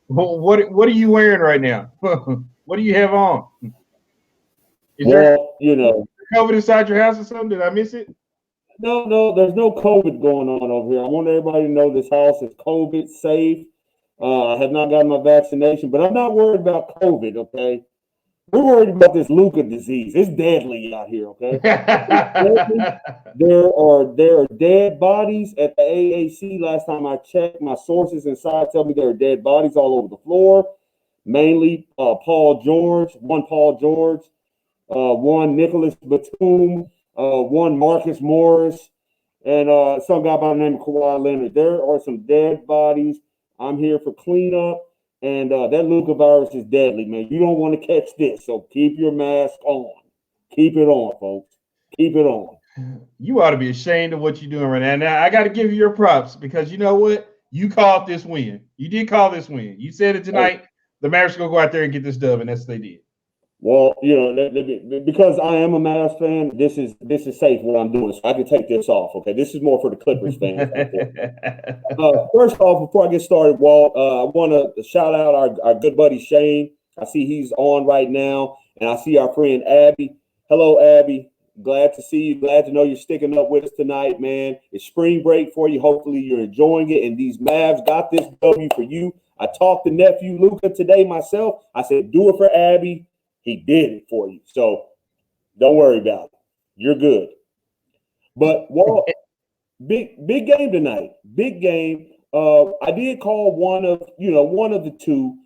What are you wearing right now? What do you have on? Is there Well, COVID inside your house or something? Did I miss it? no, there's no COVID going on over here. I want everybody to know this house is COVID safe. I have not gotten my vaccination, but I'm not worried about COVID. Okay, we're worried about this Luka disease. It's deadly out here. Okay, it's deadly. There are dead bodies at the AAC. Last time I checked, my sources inside tell me there are dead bodies all over the floor. Mainly Paul George, one Nicholas Batum, one Marcus Morris, and some guy by the name of Kawhi Leonard. There are some dead bodies. I'm here for cleanup, and that Luka virus is deadly, man. You don't want to catch this, so keep your mask on. Keep it on, folks. Keep it on. You ought to be ashamed of what you're doing right now. Now I got to give you your props because you know what? You called this win. You did call this win. You said it tonight. The Mavericks gonna go out there and get this dub, and that's what they did. Well, because I am a Mavs fan, this is safe what I'm doing. So I can take this off. Okay, this is more for the Clippers fans. First off, before I get started, Walt, I want to shout out our good buddy Shane. I see he's on right now, and I see our friend Abby. Hello, Abby. Glad to see you. Glad to know you're sticking up with us tonight, man. It's spring break for you. Hopefully, you're enjoying it. And these Mavs got this W for you. I talked to nephew Luka today myself. I said, do it for Abby. He did it for you. So don't worry about it. You're good. But Walt, big game tonight. Big game. I did call one of the two.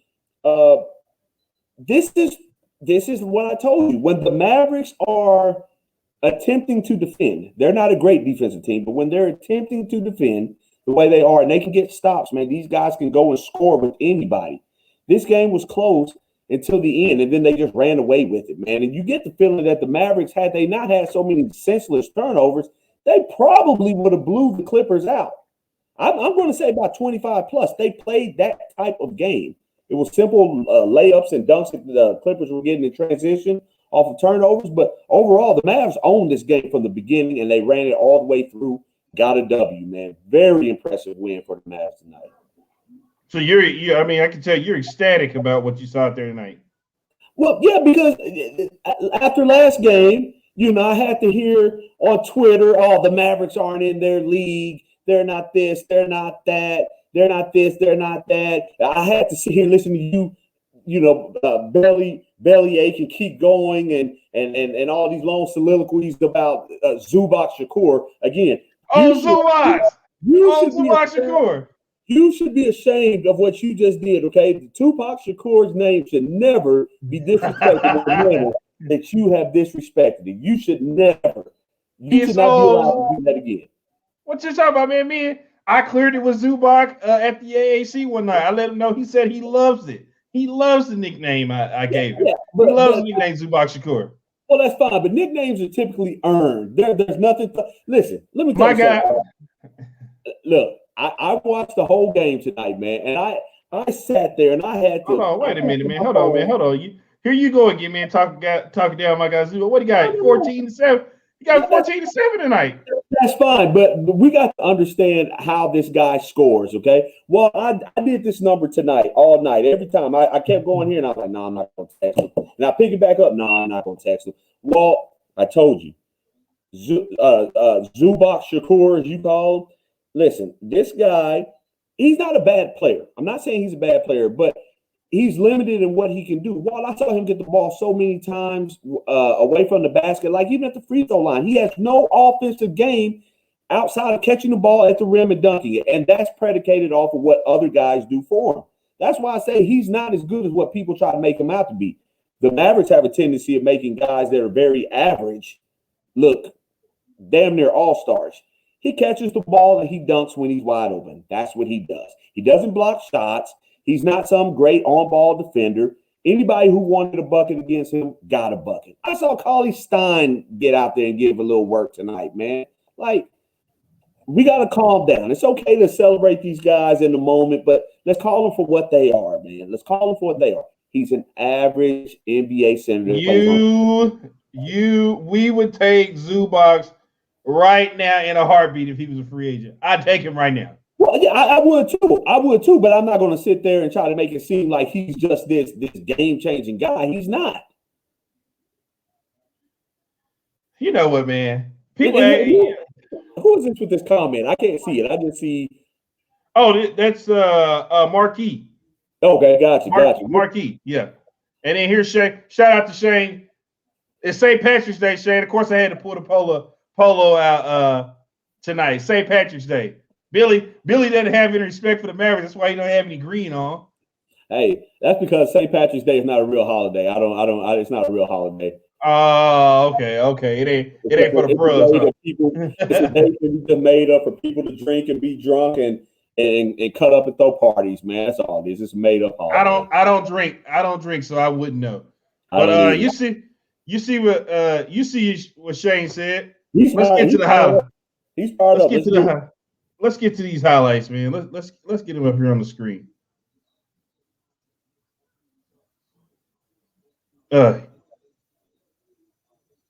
This is what I told you. When the Mavericks are attempting to defend, they're not a great defensive team, but when they're attempting to defend the way they are, and they can get stops, man, these guys can go and score with anybody. This game was close until the end, and then they just ran away with it, man. And you get the feeling that the Mavericks, had they not had so many senseless turnovers, they probably would have blew the Clippers out. I'm going to say about 25 plus. They played that type of game. It was simple layups and dunks that the Clippers were getting in transition off of turnovers. But overall, the Mavs owned this game from the beginning, and they ran it all the way through. Got a W, man. Very impressive win for the Mavs tonight. So I can tell you're ecstatic about what you saw out there tonight. Well, yeah, because after last game, I had to hear on Twitter, oh, the Mavericks aren't in their league. They're not this, they're not that. They're not this, they're not that. I had to sit here and listen to you, belly ache and keep going and all these long soliloquies about Zubac Shakur. Again, Zubac Shakur. You should be ashamed of what you just did, okay? Tupac Shakur's name should never be disrespected in the manner that you have disrespected it. You should never. You should not be allowed to do that again. What you talking about, man? I cleared it with Zubac at the AAC one night. I let him know. He said he loves it. He loves the nickname I gave him. He loves the nickname Zubac Shakur. Well, that's fine, but nicknames are typically earned. There's nothing. Listen, let me tell you something. Look. I watched the whole game tonight, man, and I sat there and I had to. Hold on, wait a minute, man. Hold on. Here you go again, man. Talking down my guy Zubac. What do you got? 14-7. You got 14-7 tonight. That's fine, but we got to understand how this guy scores, okay? Well, I did this number tonight, all night, every time. I kept going here, and I was like, no, I'm not going to text him. And I pick it back up. No, I'm not going to text him. Well, I told you, Zubac Shakur, as you call him. Listen, this guy, he's not a bad player. I'm not saying he's a bad player, but he's limited in what he can do. While I saw him get the ball so many times away from the basket, like even at the free throw line, he has no offensive game outside of catching the ball at the rim and dunking it. And that's predicated off of what other guys do for him. That's why I say he's not as good as what people try to make him out to be. The Mavericks have a tendency of making guys that are very average look damn near all-stars. He catches the ball and he dunks when he's wide open. That's what he does. He doesn't block shots. He's not some great on-ball defender. Anybody who wanted a bucket against him got a bucket. I saw Carlisle Stein get out there and give a little work tonight, man. Like, we got to calm down. It's okay to celebrate these guys in the moment, but let's call them for what they are, man. Let's call them for what they are. He's an average NBA center. We would take Zubac right now in a heartbeat if he was a free agent. I'd take him right now. Well, yeah, I would too. I would too, but I'm not going to sit there and try to make it seem like he's just this game-changing guy. He's not. You know what, man? People. Who is this with this comment? I can't see it. I just see. Oh, that's Marquis. Okay, got you. Marquis, yeah. And then here's Shane. Shout out to Shane. It's St. Patrick's Day, Shane. Of course, I had to pull the polo out tonight. St. Patrick's Day. Billy doesn't have any respect for the Mavericks. That's why he don't have any green on. Hey, that's because St. Patrick's Day is not a real holiday. It's not a real holiday. Oh, okay. It ain't for the bros. Huh? It's a day that's made up for people to drink and be drunk and cut up and throw parties, man. That's all it is. It's made up holiday. I don't drink, so I wouldn't know. But you see what Shane said. Let's get to the highlights. Let's get to these highlights, man. Let's get them up here on the screen.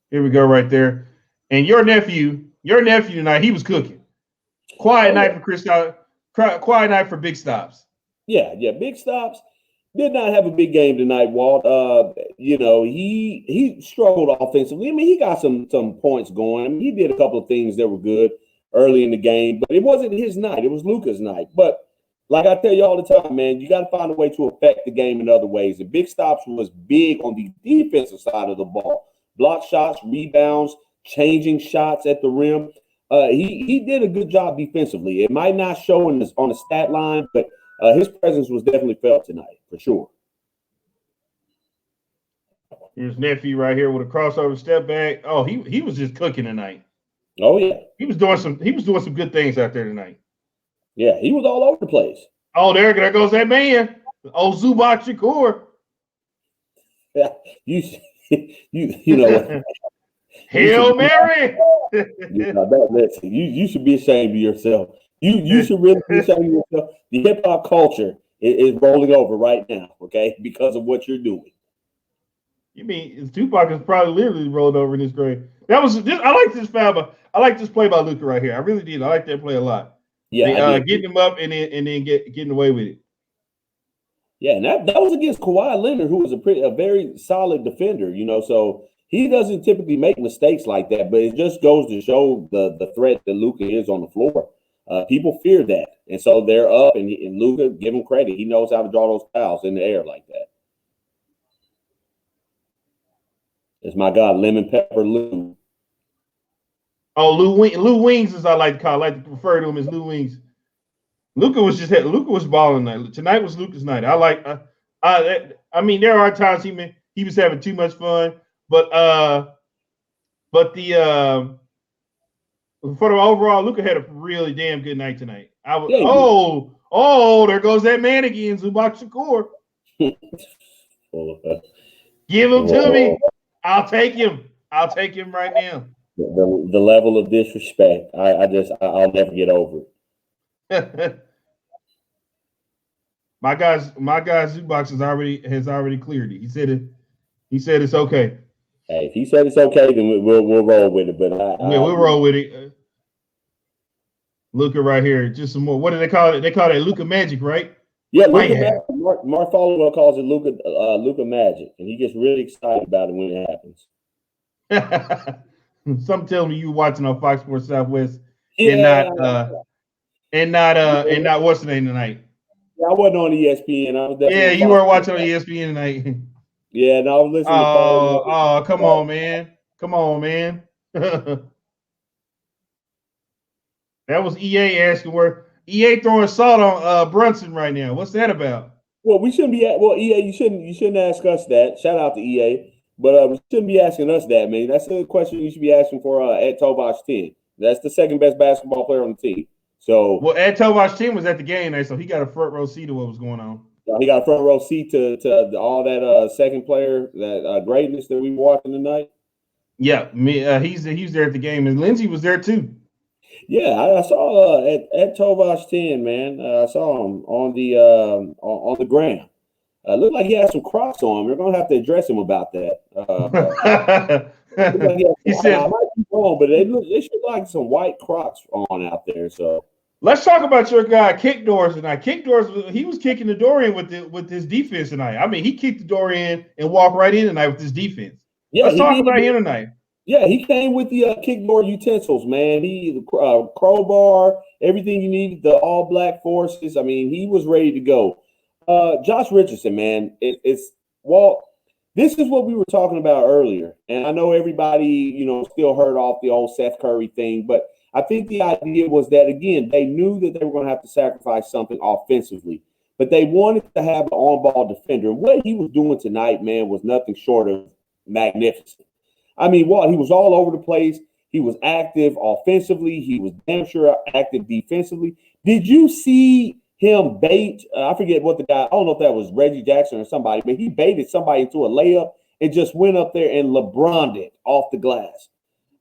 Here we go, right there. And your nephew tonight, he was cooking. Quiet night for Chris. Quiet night for Big Stops. Yeah, Big Stops did not have a big game tonight, Walt. He struggled offensively. I mean, he got some points going. I mean, he did a couple of things that were good early in the game, but it wasn't his night. It was Luka's night. But like I tell you all the time, man, you got to find a way to affect the game in other ways. And Big Stops was big on the defensive side of the ball. Block shots, rebounds, changing shots at the rim. He did a good job defensively. It might not show on the stat line, but his presence was definitely felt tonight, for sure. Here's nephew right here with a crossover step back. Oh, he was just cooking tonight. Oh yeah, he was doing some good things out there tonight. Yeah, he was all over the place. Oh, there goes that man, old Zubac Shakur. Yeah, you know. Hail Mary. Listen, you should be ashamed of yourself. You should really be ashamed of yourself. The hip hop culture is rolling over right now, okay, because of what you're doing. You mean Tupac is probably literally rolled over in his grave? I like this foul. I like this play by Luka right here. I really did. I like that play a lot. Yeah, getting him up and then getting away with it. Yeah, and that was against Kawhi Leonard, who was a very solid defender, so he doesn't typically make mistakes like that, but it just goes to show the threat that Luka is on the floor. People fear that, and so they're up, and Luka, give him credit. He knows how to draw those fouls in the air like that. It's my God, Lemon Pepper Lou. Oh, Lou Wings, as I like to call. I like to refer to him as Lou Wings. Luka was balling tonight. Tonight was Luka's night. I mean, there are times he was having too much fun, but for the overall, Luka had a really damn good night tonight. There goes that man again, Zubac Shakur. Give him to me. I'll take him right now. The level of disrespect, I'll never get over it. My guy Zubac has already cleared it. He said it's okay. Hey, if he said it's okay, then we'll roll with it. But we'll roll with it. Luka right here, just some more. What do they call it? They call it Luka Magic, right? Yeah, Luka Magic. Mark Follower calls it Luka Magic, and he gets really excited about it when it happens. Some tell me you were watching on Fox Sports Southwest and not what's the name tonight. Yeah, I wasn't on ESPN. You were watching on ESPN tonight. Yeah, and I was listening. Come on, man. Come on, man. That was EA asking where EA throwing salt on Brunson right now. What's that about? Well, we shouldn't be EA. You shouldn't ask us that. Shout out to EA, but we shouldn't be asking us that, man. That's a question you should be asking for Ed Tovash 10. That's the second best basketball player on the team. So, well, Ed Tovash 10 was at the game there, so he got a front row seat to what was going on. He got a front row seat to all that second plared greatness that we were watching tonight. Yeah, he's there at the game, and Lindsey was there too. Yeah, I saw at Tovash 10, man. I saw him on the gram. Looked like he had some Crocs on. We're gonna have to address him about that. He said, I might be wrong, but they should like some white Crocs on out there. So Let's talk about your guy, Kick Doors tonight. Kick Doors, he was kicking the door in with his defense tonight. I mean, he kicked the door in and walked right in tonight with his defense. Yeah, Let's talk about him tonight. Yeah, he came with the kickboard utensils, man. The crowbar, everything you needed, the all black forces. I mean, he was ready to go. Josh Richardson, man, this is what we were talking about earlier. And I know everybody, still heard off the old Seth Curry thing, but I think the idea was that, again, they knew that they were going to have to sacrifice something offensively, but they wanted to have an on-ball defender. And what he was doing tonight, man, was nothing short of magnificent. I mean, he was all over the place. He was active offensively. He was damn sure active defensively. Did you see him bait? I forget what the guy, I don't know if that was Reggie Jackson or somebody, but he baited somebody into a layup and just went up there and LeBron'd it off the glass.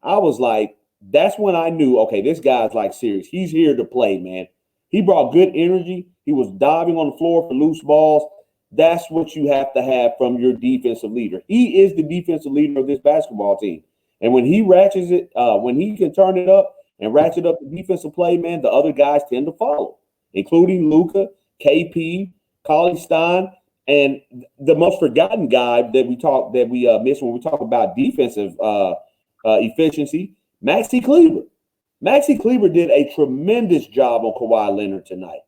I was like, that's when I knew, okay, this guy's like serious. He's here to play, man. He brought good energy. He was diving on the floor for loose balls. That's what you have to have from your defensive leader. He is the defensive leader of this basketball team. And when he ratchets it, when he can turn it up and ratchet up the defensive play, man, the other guys tend to follow, including Luka, KP, Carlisle, and the most forgotten guy that we miss when we talk about defensive efficiency, Maxi Kleber. Maxi Kleber did a tremendous job on Kawhi Leonard tonight.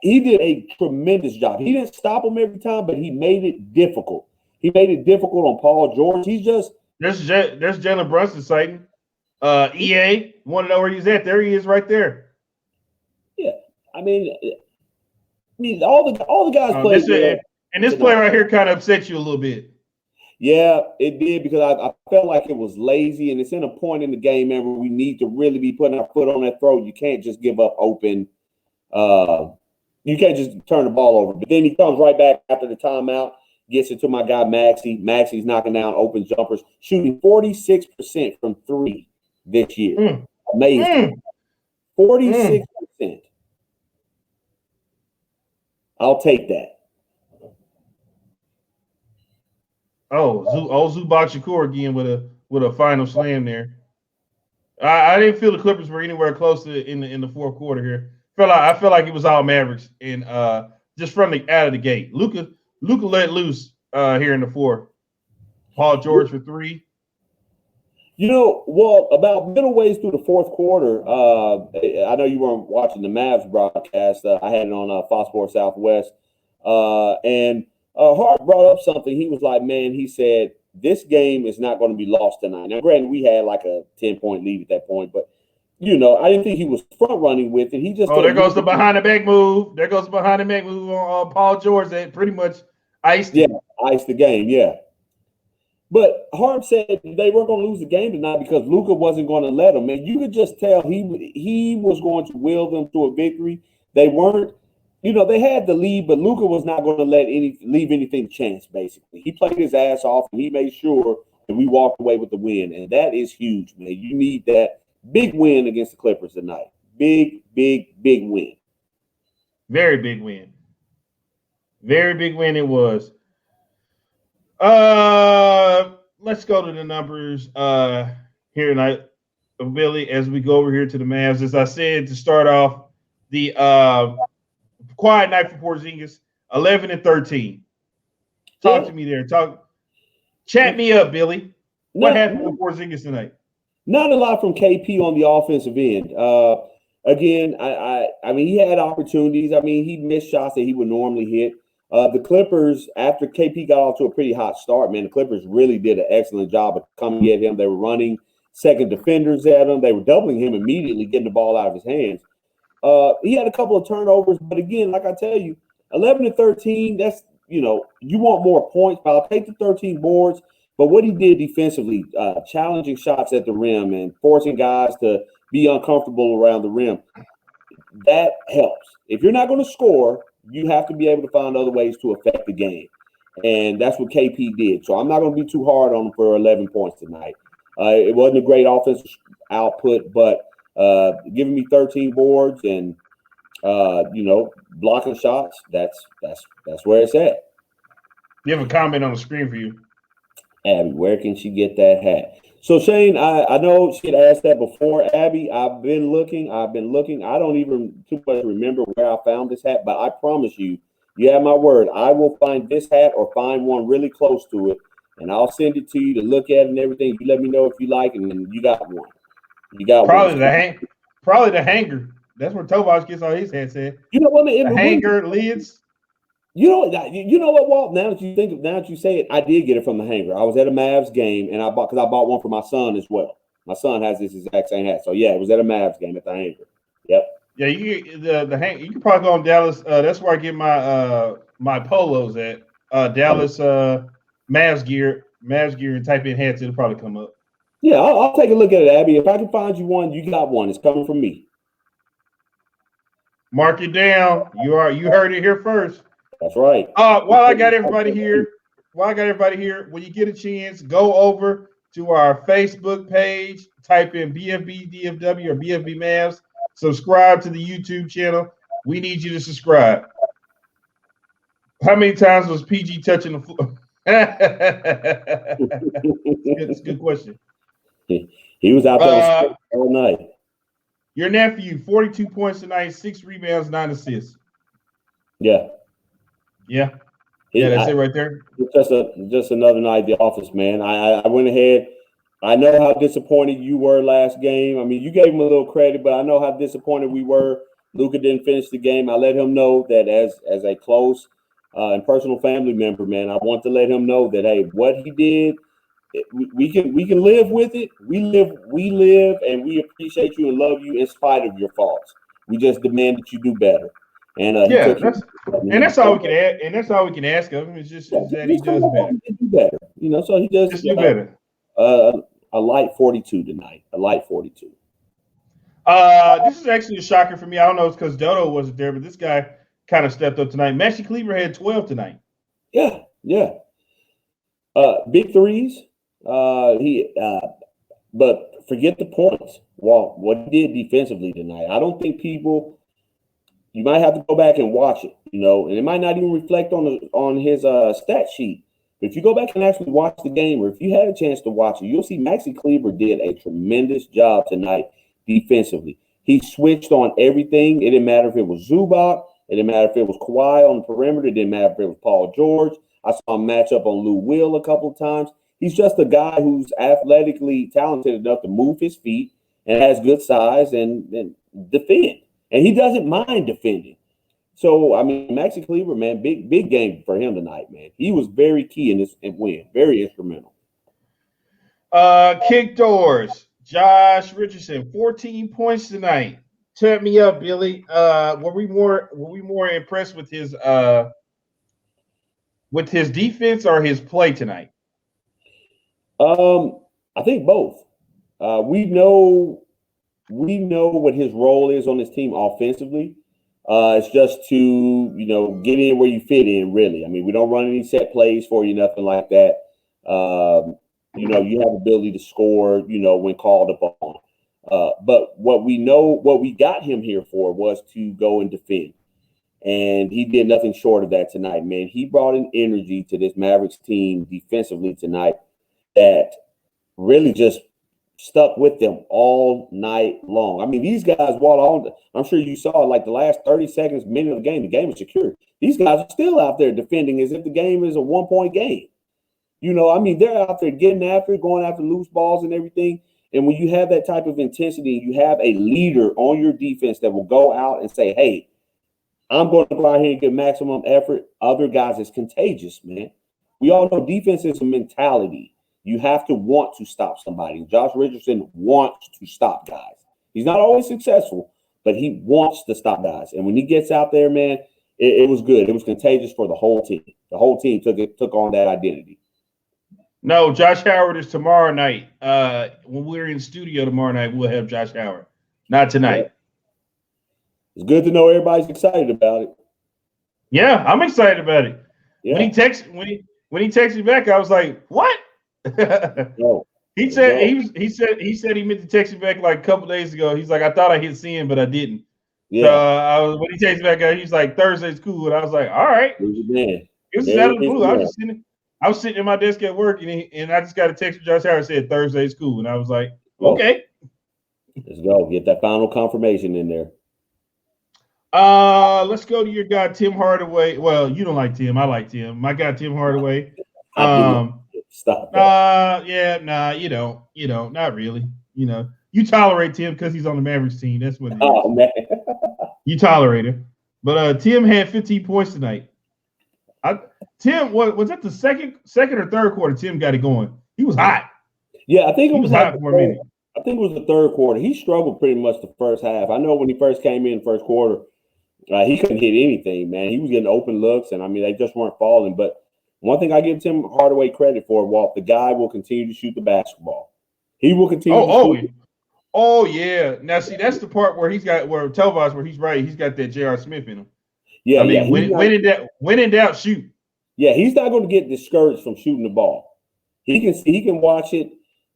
He did a tremendous job. He didn't stop him every time, but he made it difficult. He made it difficult on Paul George. There's Jalen Brunson sighting. EA, want to know where he's at? There he is, right there. Yeah, I mean, all the guys played. And this play right here kind of upset you a little bit. Yeah, it did, because I felt like it was lazy, and it's in a point in the game, man, where we need to really be putting our foot on that throat. You can't just give up open. You can't just turn the ball over. But then he comes right back after the timeout, gets it to my guy Maxi. Maxi's knocking down open jumpers, shooting 46% from three this year. Amazing. 46%. I'll take that. Zubac Shakur again with a final slam there. I didn't feel the Clippers were anywhere close to in the fourth quarter here. I felt like it was all Mavericks, and just from the out of the gate. Luka let loose here in the fourth. Paul George for three. About middle ways through the fourth quarter, I know you weren't watching the Mavs broadcast. I had it on Fox Sports Southwest, and Hart brought up something. He was like, man, he said, this game is not going to be lost tonight. Now, granted, we had like a 10-point lead at that point, but I didn't think he was front running with it. He just there goes the behind the back move. There goes the behind the back move on Paul George that pretty much iced it. Yeah, iced the game. Yeah, but Harp said they weren't going to lose the game tonight because Luka wasn't going to let them. And you could just tell he was going to will them to a victory. They weren't. They had the lead, but Luka was not going to leave anything to chance. Basically, he played his ass off, and he made sure that we walked away with the win, and that is huge, man. You need that. Big win against the Clippers tonight. Big, big, big win. Very big win. Very big win it was. Let's go to the numbers here tonight, Billy, as we go over here to the Mavs. As I said, to start off, the quiet night for Porzingis, 11-13. Talk to me there. Chat me up, Billy. What happened with Porzingis tonight? Not a lot from KP on the offensive end. Again, I mean, he had opportunities. I mean, he missed shots that he would normally hit. The Clippers, after KP got off to a pretty hot start, man, the Clippers really did an excellent job of coming at him. They were running second defenders at him. They were doubling him immediately, getting the ball out of his hands. He had a couple of turnovers, but again, like I tell you, 11-13, that's, you want more points, but I'll take the 13 boards. But what he did defensively, challenging shots at the rim and forcing guys to be uncomfortable around the rim, that helps. If you're not going to score, you have to be able to find other ways to affect the game. And that's what KP did. So I'm not going to be too hard on him for 11 points tonight. It wasn't a great offensive output, but giving me 13 boards and, blocking shots, that's where it's at. You have a comment on the screen for you. Abby, where can she get that hat? So Shane, I know she had asked that before, Abby. I've been looking. I don't even too much remember where I found this hat, but I promise you, you have my word. I will find this hat or find one really close to it, and I'll send it to you to look at and everything. You let me know if you like it, and you got one. You got Probably one. probably the hanger. That's where Tobias gets all his hats at. You know what, man? The hanger lids. You know what, Walt? Now that you say it, I did get it from the hanger. I was at a Mavs game, and I bought one for my son as well. My son has this exact same hat, so yeah, it was at a Mavs game at the hanger. Yep. Yeah, the hang. You can probably go on Dallas. That's where I get my my polos at. Dallas Mavs gear, and type in hats. It'll probably come up. Yeah, I'll take a look at it, Abby. If I can find you one, you got one. It's coming from me. Mark it down. You heard it here first. That's right. While I got everybody here, when you get a chance, go over to our Facebook page, type in BFB DFW or BFB Mavs, subscribe to the YouTube channel. We need you to subscribe. How many times was PG touching the floor? It's a good question. He was out there all night. Your nephew, 42 points tonight, 6 rebounds, 9 assists. Yeah. Yeah, that's it right there. Just another night at the office, man. I went ahead. I know how disappointed you were last game. I mean, you gave him a little credit, but I know how disappointed we were. Luka didn't finish the game. I let him know that as a close and personal family member, man, I want to let him know that, hey, what he did, we can live with it. We live, and we appreciate you and love you in spite of your faults. We just demand that you do better. And that's all we can add, and that's all we can ask of him. It's just that he does better. Do better. You know, so he does just do better. A light 42 tonight. A light 42. This is actually a shocker for me. I don't know if it's because Dodo wasn't there, but this guy kind of stepped up tonight. Maxi Kleber had 12 tonight. Yeah. Big threes. But forget the points. Well, what he did defensively tonight. I don't think people. You might have to go back and watch it, you know, and it might not even reflect on his stat sheet. But if you go back and actually watch the game, or if you had a chance to watch it, you'll see Maxi Kleber did a tremendous job tonight defensively. He switched on everything. It didn't matter if it was Zubac. It didn't matter if it was Kawhi on the perimeter. It didn't matter if it was Paul George. I saw him match up on Lou Will a couple of times. He's just a guy who's athletically talented enough to move his feet and has good size and defend. And he doesn't mind defending. So, I mean, Maxi Kleber, man, big game for him tonight, man. He was very key in this win, very instrumental. Kick doors. Josh Richardson, 14 points tonight. Turn me up, Billy. Were we more impressed with his defense or his play tonight? I think both. We know what his role is on this team offensively. It's just to, you know, get in where you fit in, really. I mean, we don't run any set plays for you, nothing like that. You know, you have ability to score, you know, when called upon. But what we got him here for was to go and defend. And he did nothing short of that tonight, man. He brought an energy to this Mavericks team defensively tonight that really just stuck with them all night long. I mean, these guys, I'm sure you saw like the last 30 seconds, minute of the game was secure. These guys are still out there defending as if the game is a 1-point game. You know, I mean, they're out there getting after it, going after loose balls and everything. And when you have that type of intensity, you have a leader on your defense that will go out and say, hey, I'm going to go out here and get maximum effort. Other guys, it's contagious, man. We all know defense is a mentality. You have to want to stop somebody. Josh Richardson wants to stop guys. He's not always successful, but he wants to stop guys. And when he gets out there, man, it was good. It was contagious for the whole team. The whole team took on that identity. No, Josh Howard is tomorrow night. When we're in studio tomorrow night, we'll have Josh Howard. Not tonight. Yeah. It's good to know everybody's excited about it. Yeah, I'm excited about it. Yeah. When he texted me back, I was like, "What?" No. He said he meant to text me back like a couple days ago. He's like, "I thought I hit send, but I didn't." Yeah. So when he texted me back, he's like, "Thursday's cool," and I was like, "All right." Man. It was out of the blue. I was sitting at my desk at work, and I just got a text from Josh Harris said Thursday's cool, and I was like, okay. Let's go. Get that final confirmation in there. Let's go to your guy Tim Hardaway. Well, you don't like Tim. I like Tim. My guy Tim Hardaway. Stop that. You don't. Not really. You tolerate Tim because he's on the Mavericks team. That's what it is. Oh man. You tolerate him. But Tim had 15 points tonight. Tim was that the second or third quarter? Tim got it going. He was hot. Yeah, I think it was hot for a minute. I think it was the third quarter. He struggled pretty much the first half. I know when he first came in first quarter, he couldn't hit anything, man. He was getting open looks, and I mean, they just weren't falling. But one thing I give Tim Hardaway credit for, Walt, the guy will continue to shoot the basketball. He will continue to shoot. Oh, yeah. Now, see, that's the part where he's got where he's right. He's got that J.R. Smith in him. Yeah, I mean, when in doubt, shoot. Yeah, he's not going to get discouraged from shooting the ball. He can watch it.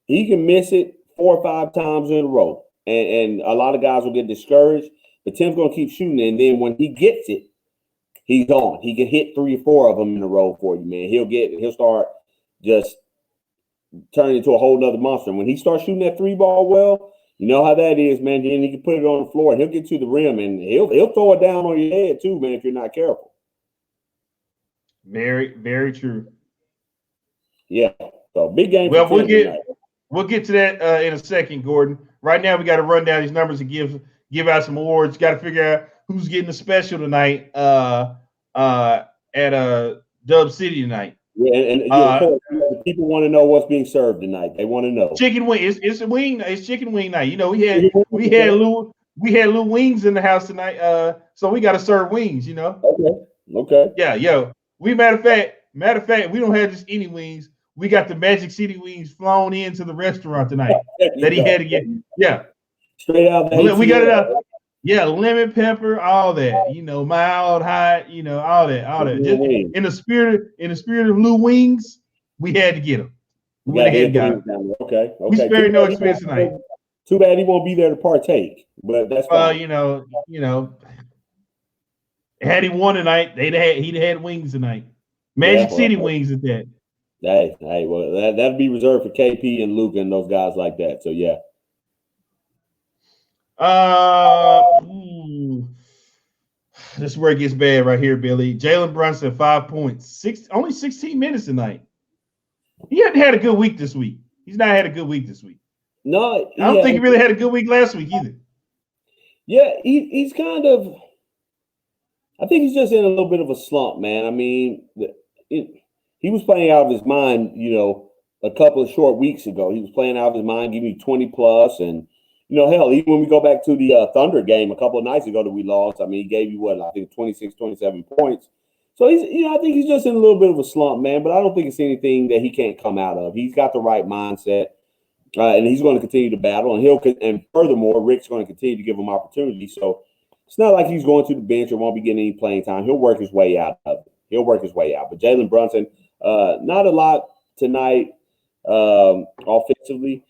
He can miss it 4 or 5 times in a row, and a lot of guys will get discouraged. But Tim's going to keep shooting, and then when he gets it, he's on. He can hit 3 or 4 of them in a row for you, man. He'll start just turning into a whole nother monster. When he starts shooting that 3 ball well, you know how that is, man. Then he can put it on the floor, and he'll get to the rim, and he'll throw it down on your head too, man, if you're not careful. Very, very true. Yeah. So big game. Well, we'll get to that in a second, Gordon. Right now, we got to run down these numbers and give out some awards. Got to figure out who's getting the special tonight at Dub City tonight. Yeah, and people want to know what's being served tonight. They want to know. Chicken wing. It's a wing. It's chicken wing night. We had Lou Wings in the house tonight. So we got to serve wings. Okay. Yeah, yo. Matter of fact, we don't have just any wings. We got the Magic City wings flown into the restaurant tonight that he had to get. Yeah, straight out. We got it out. Yeah, lemon pepper, all that. Mild, hot. All that. Just in the spirit of Lou Wings, we had to get them. We went ahead and got them. Okay. We spared no expense tonight. Too bad he won't be there to partake, but that's fine. Had he won tonight, he'd had wings tonight. Magic City wings at that. Hey, well, that'd be reserved for KP and Luka and those guys like that. So yeah. This is where it gets bad right here, Billy. Jalen Brunson, 5 points, only 16 minutes tonight. He hadn't had a good week this week. He's not had a good week this week. No, I don't think he really had a good week last week either. Yeah, he's kind of. I think he's just in a little bit of a slump, man. I mean, he was playing out of his mind, a couple of short weeks ago. He was playing out of his mind, giving me 20 plus, and hell, even when we go back to the Thunder game a couple of nights ago that we lost, I mean, he gave you I think 26, 27 points. So he's, I think he's just in a little bit of a slump, man. But I don't think it's anything that he can't come out of. He's got the right mindset, and he's going to continue to battle. And furthermore, Rick's going to continue to give him opportunities. So it's not like he's going to the bench or won't be getting any playing time. He'll work his way out of it. But Jalen Brunson, not a lot tonight offensively.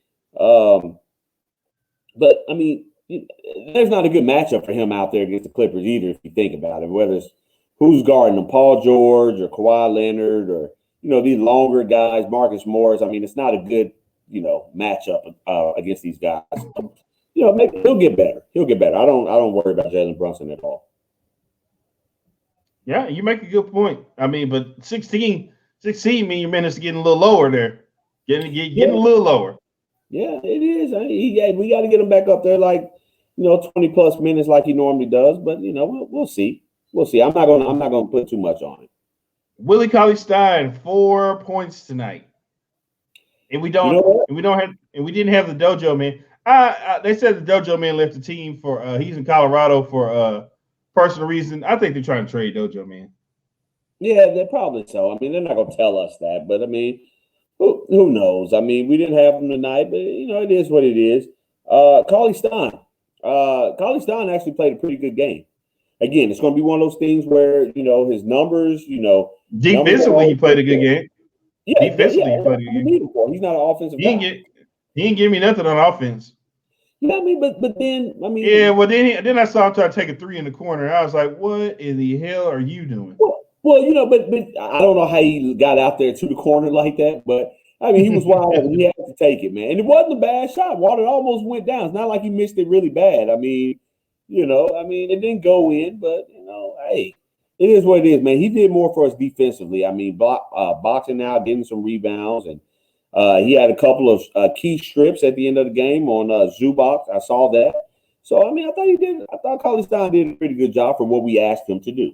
But, I mean, there's not a good matchup for him out there against the Clippers either, if you think about it, whether it's who's guarding them, Paul George or Kawhi Leonard or, these longer guys, Marcus Morris. I mean, it's not a good, matchup against these guys. Maybe he'll get better. I don't worry about Jalen Brunson at all. Yeah, you make a good point. I mean, but 16 mean your minutes getting a little lower there. Getting a little lower. Yeah, it is. We got to get him back up there, 20 plus minutes like he normally does. But we'll see. I'm not gonna put too much on it. Willie Cauley-Stein, 4 points tonight, and we didn't have the Dojo man. They said the Dojo man left the team for he's in Colorado for personal reason. I think they're trying to trade Dojo man. Yeah, they're probably so. I mean, they're not gonna tell us that, but I mean, who knows? I mean, we didn't have him tonight, but it is what it is. Cauley-Stein. Cauley-Stein actually played a pretty good game. Again, it's going to be one of those things where his numbers. Defensively, he played a good game. Yeah, defensively, he played a good game. He's not an offensive guy. He didn't give me nothing on offense. But then I mean. Yeah, well then I saw him try to take a 3 in the corner. I was like, what in the hell are you doing? Well, but I don't know how he got out there to the corner like that, but I mean, he was wide open. He had to take it, man. And it wasn't a bad shot. Water almost went down. It's not like he missed it really bad. I mean, it didn't go in, but hey, it is what it is, man. He did more for us defensively. I mean, boxing out, getting some rebounds, and he had a couple of key strips at the end of the game on Zubac. I saw that. So I mean, I thought Carlisle did a pretty good job for what we asked him to do.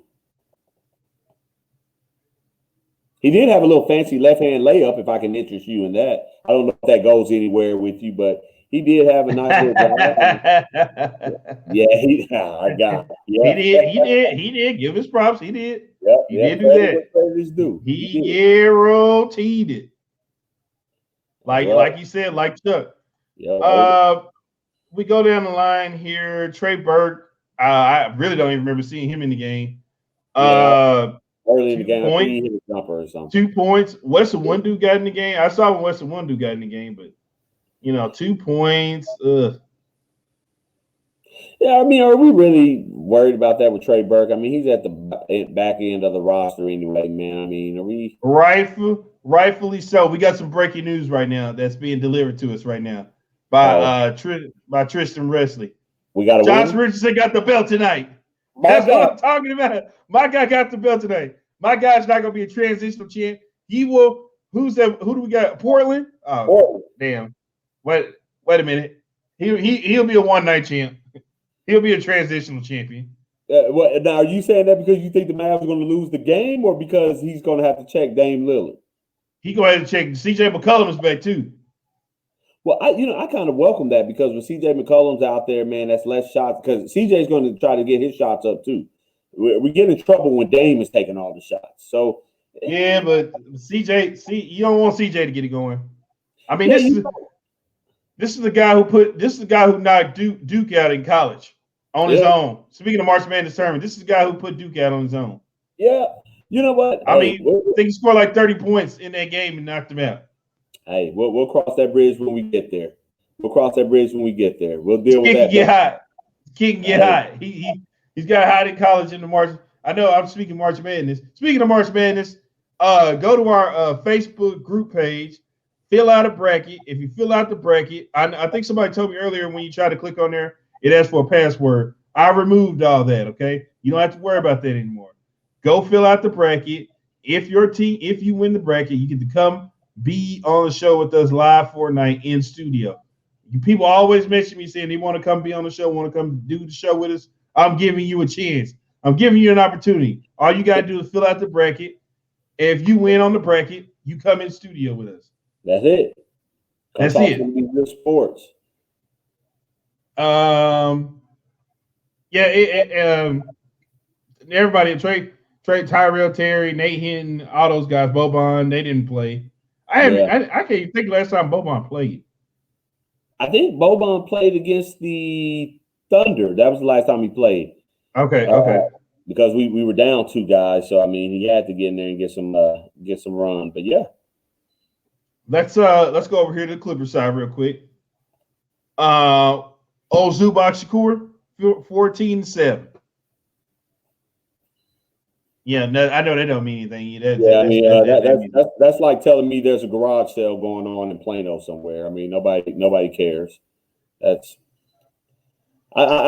He did have a little fancy left-hand layup, if I can interest you in that. I don't know if that goes anywhere with you, but he did have a nice little drive. Yeah, I got it. Yeah. He did. Give his props. He did. Yep, he did do that. He guaranteed it. Like you said, like Chuck. Yep. We go down the line here. Trey Burke. I really don't even remember seeing him in the game. Early in the game, I think he hit a jumper or something. 2 points. Weston Wondu got in the game. I saw when Weston Wondu got in the game, but 2 points. Yeah, I mean, are we really worried about that with Trey Burke? I mean, he's at the back end of the roster anyway, man. I mean, are we rightfully so? We got some breaking news right now that's being delivered to us right now by Tristan Wrestley. We got Josh Richardson got the belt tonight. That's what I'm talking about. My guy got the belt tonight. My guy's not gonna be a transitional champ. He will. Who's that? Who do we got? Portland. Oh, Portland. Damn. Wait a minute. He'll be a one-night champ. He'll be a transitional champion. Now, are you saying that because you think the Mavs are going to lose the game, or because he's going to have to check Dame Lillard? He go ahead and check. CJ McCollum is back too. Well, I kind of welcome that because when CJ McCollum's out there, man, that's less shots because CJ's going to try to get his shots up too. We get in trouble when Dame is taking all the shots. So yeah, but CJ, you don't want CJ to get it going. I mean, this is the guy who knocked Duke out in college on his own. Speaking of March Madness tournament, this is the guy who put Duke out on his own. Yeah, you know what? I think he scored like 30 points in that game and knocked him out. Hey, we'll cross that bridge when we get there. We'll deal with that. Kid can get hot. He's got hot in college in the March. I know I'm speaking March Madness. Speaking of March Madness, go to our Facebook group page. Fill out a bracket. If you fill out the bracket, I think somebody told me earlier when you try to click on there, it asks for a password. I removed all that, okay? You don't have to worry about that anymore. Go fill out the bracket. If you win the bracket, you get to come be on the show with us live for a night in studio. People always mention me saying they want to come be on the show, want to come do the show with us. I'm giving you a chance. I'm giving you an opportunity. All you got to do is fill out the bracket. If you win on the bracket, you come in studio with us. That's it. That's it. Sports. Everybody, Trey, Tyrell, Terry, Nate Hinton, all those guys, Boban, they didn't play. I can't even think last time Boban played. I think Boban played against the Thunder. That was the last time he played. Okay. Because we were down 2 guys, so I mean he had to get in there and get some run. But yeah. Let's go over here to the Clippers side real quick. Zubac Shakur, 14-7. Yeah, no, I know that don't mean anything. That's like telling me there's a garage sale going on in Plano somewhere. I mean, nobody cares. I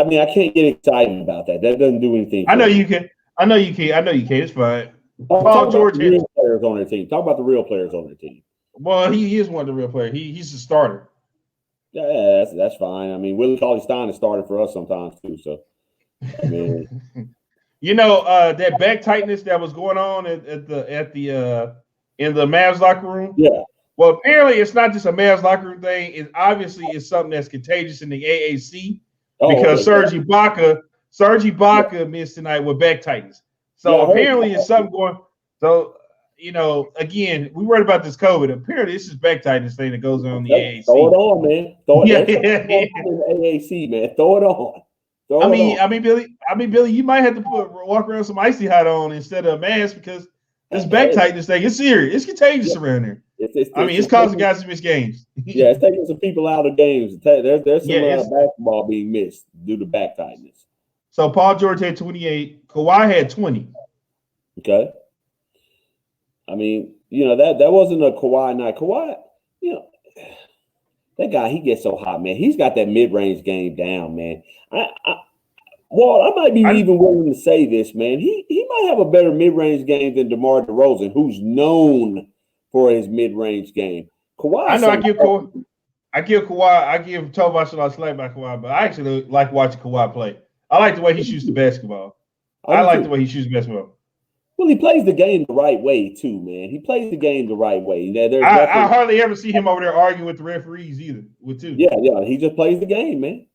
mean, I can't get excited about that. That doesn't do anything. I know you can. It's fine. Paul George has players on their team. Talk about the real players on their team. Well, he is one of the real players. He's the starter. Yeah, that's fine. I mean, Willie Cauley-Stein has started for us sometimes too. So, I mean, that back tightness that was going on in the Mavs locker room. Yeah. Well, apparently it's not just a Mavs locker room thing. It obviously is something that's contagious in the AAC because Serge Ibaka missed tonight with back tightness. So apparently it's something going. So. Again, we worried about this COVID. Apparently, this is back tightness thing that goes on in the AAC. Throw it on, man. AAC, man. Throw it on. I mean, Billy, you might have to walk around some icy hot on instead of a mask because this back tightness thing is serious. It's contagious around there. It's causing guys to miss games. Yeah, it's taking some people out of games. There's some basketball being missed due to back tightness. So Paul George had 28. Kawhi had 20. Okay. I mean, that wasn't a Kawhi night. Kawhi, that guy, he gets so hot, man. He's got that mid-range game down, man. I might be even willing to say this, man. He might have a better mid-range game than DeMar DeRozan, who's known for his mid-range game. Kawhi, I know I give Tobias a lot of slack by Kawhi, but I actually like watching Kawhi play. I like the way he shoots the basketball. I like the way he shoots the basketball. Well, he plays the game the right way too, man. He plays the game the right way. I hardly ever see him over there arguing with the referees either. Yeah, he just plays the game, man.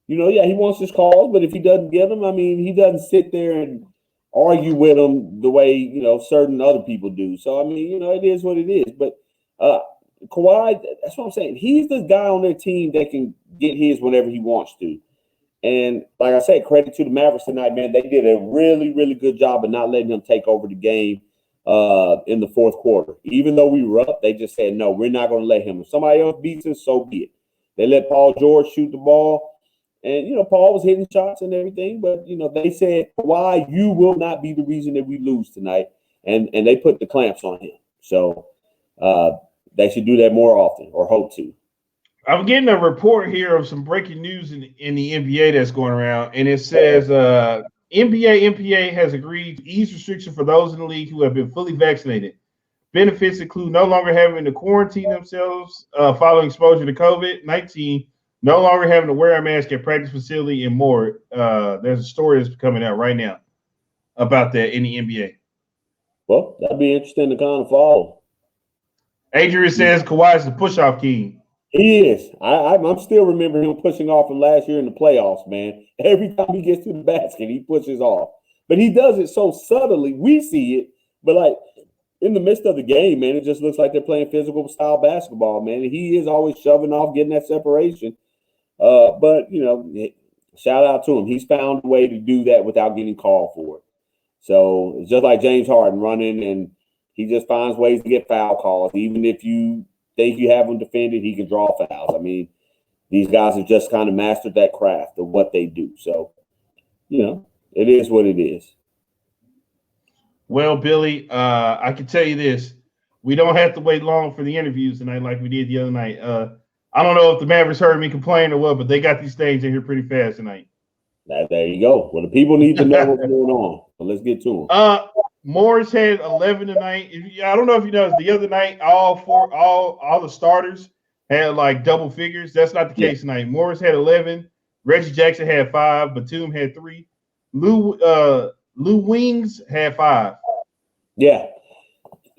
He wants his calls, but if he doesn't get them, I mean, he doesn't sit there and argue with them the way certain other people do. So I mean, it is what it is. But Kawhi, that's what I'm saying. He's the guy on their team that can get his whenever he wants to. And like I said, credit to the Mavericks tonight, man. They did a really, really good job of not letting them take over the game in the fourth quarter. Even though we were up, they just said, no, we're not going to let him. If somebody else beats us, so be it. They let Paul George shoot the ball. And, Paul was hitting shots and everything. But, they said, why you will not be the reason that we lose tonight. And they put the clamps on him. So they should do that more often, or hope to. I'm getting a report here of some breaking news in the NBA that's going around, and it says NPA has agreed to ease restrictions for those in the league who have been fully vaccinated. Benefits include no longer having to quarantine themselves following exposure to COVID-19, no longer having to wear a mask at practice facility, and more. There's a story that's coming out right now about that in the NBA. Well, that'd be interesting to kind of follow. Adrian says Kawhi is the push-off king. He is. I'm still remembering him pushing off from last year in the playoffs, man. Every time he gets to the basket, he pushes off. But he does it so subtly. We see it, but like in the midst of the game, man, it just looks like they're playing physical style basketball, man. And he is always shoving off, getting that separation. But, shout out to him. He's found a way to do that without getting called for it. So it's just like James Harden running, and he just finds ways to get foul calls. Even if you think you have him defended, he can draw fouls. I mean, these guys have just kind of mastered that craft of what they do. So, it is what it is. Well, Billy, I can tell you this. We don't have to wait long for the interviews tonight like we did the other night. I don't know if the Mavericks heard me complain or what, but they got these things in here pretty fast tonight. There you go. Well, the people need to know what's going on. So let's get to them. Morris had 11 tonight. I don't know if you noticed the other night, all the starters had like double figures. That's not the case tonight. Morris had 11. Reggie Jackson had 5. Batum had 3. Lou Wings had 5. Yeah.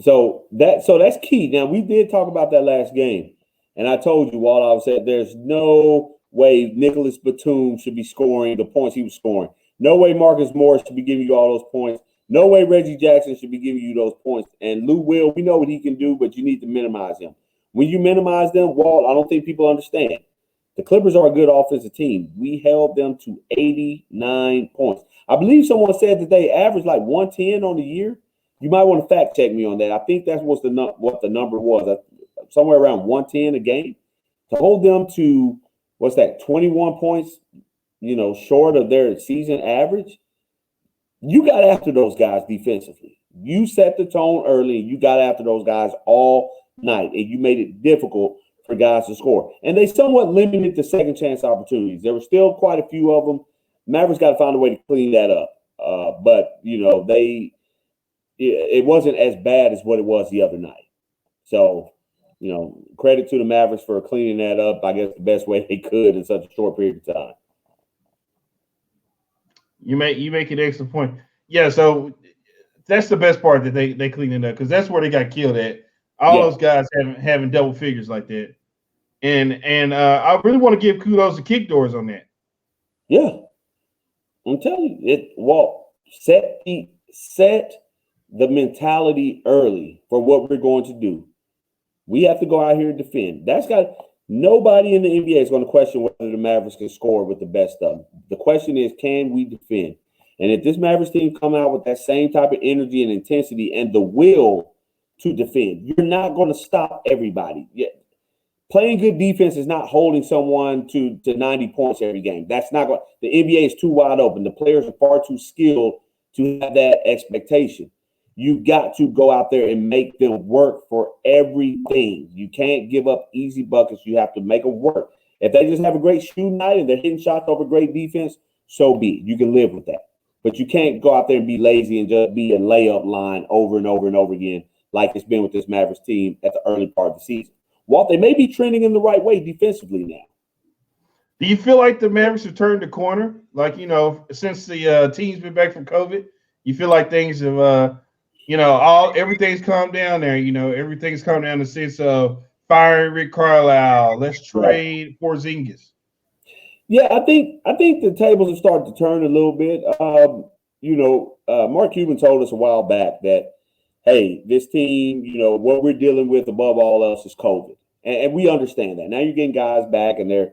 So that's key. Now we did talk about that last game, and I told you, Walt, I said there's no way Nicholas Batum should be scoring the points he was scoring. No way Marcus Morris should be giving you all those points. No way Reggie Jackson should be giving you those points. And Lou Will, we know what he can do, but you need to minimize him. When you minimize them, Walt, I don't think people understand. The Clippers are a good offensive team. We held them to 89 points. I believe someone said that they averaged like 110 on the year. You might want to fact check me on that. I think that's what the number was, somewhere around 110 a game. To hold them to, 21 points, short of their season average. You got after those guys defensively. You set the tone early, and you got after those guys all night, and you made it difficult for guys to score. And they somewhat limited the second chance opportunities. There were still quite a few of them. Mavericks got to find a way to clean that up. But it wasn't as bad as what it was the other night. So, credit to the Mavericks for cleaning that up, I guess, the best way they could in such a short period of time. You make an excellent point. Yeah, so that's the best part that they cleaned it up, because that's where they got killed at. All those guys having double figures like that. And I really want to give kudos to Kick Doors on that. Yeah. I'm telling you, set the mentality early for what we're going to do. We have to go out here and defend. Nobody in the NBA is going to question whether the Mavericks can score with the best of them. The question is, can we defend? And if this Mavericks team come out with that same type of energy and intensity and the will to defend, you're not going to stop everybody. Playing good defense is not holding someone to 90 points every game. That's not going. The NBA is too wide open. The players are far too skilled to have that expectation. You got to go out there and make them work for everything. You can't give up easy buckets. You have to make them work. If they just have a great shooting night and they're hitting shots over great defense, so be it. You can live with that. But you can't go out there and be lazy and just be a layup line over and over and over again like it's been with this Mavericks team at the early part of the season. Walt, they may be trending in the right way defensively now. Do you feel like the Mavericks have turned the corner? Like, since the team's been back from COVID, you feel like things have, everything's calmed down there. Everything's calmed down in the sense of firing Rick Carlisle. Let's trade Porzingis. Yeah, I think the tables have started to turn a little bit. Mark Cuban told us a while back that, hey, this team, what we're dealing with above all else is COVID. And we understand that. Now you're getting guys back and they're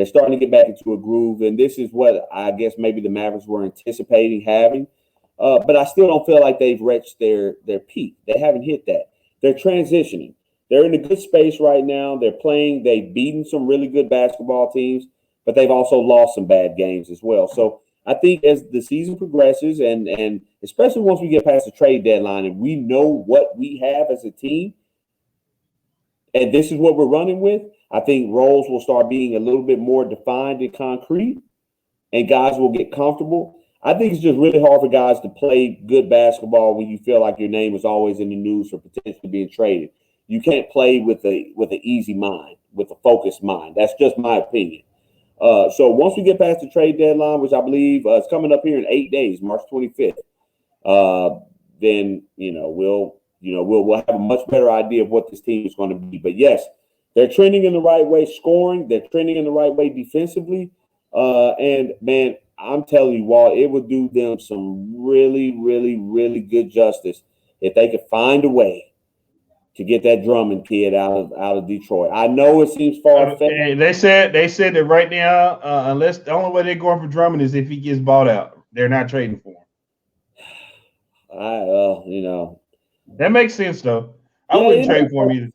starting to get back into a groove. And this is what I guess maybe the Mavericks were anticipating having. But I still don't feel like they've reached their peak. They haven't hit that. They're transitioning. They're in a good space right now. They're playing. They've beaten some really good basketball teams, but they've also lost some bad games as well. So I think as the season progresses and especially once we get past the trade deadline and we know what we have as a team, and this is what we're running with, I think roles will start being a little bit more defined and concrete, and guys will get comfortable. I think it's just really hard for guys to play good basketball when you feel like your name is always in the news for potentially being traded. You can't play with an easy mind, with a focused mind. That's just my opinion. So once we get past the trade deadline, which I believe is coming up here in 8 days, March 25th, then we'll have a much better idea of what this team is going to be. But yes, they're trending in the right way, scoring. They're trending in the right way defensively. And man, I'm telling you, Walt, it would do them some really, really, really good justice if they could find a way to get that Drummond kid out of Detroit. I know it seems far-fetched. They said that right now, unless the only way they're going for Drummond is if he gets bought out. They're not trading for him. That makes sense though. I wouldn't trade for him either.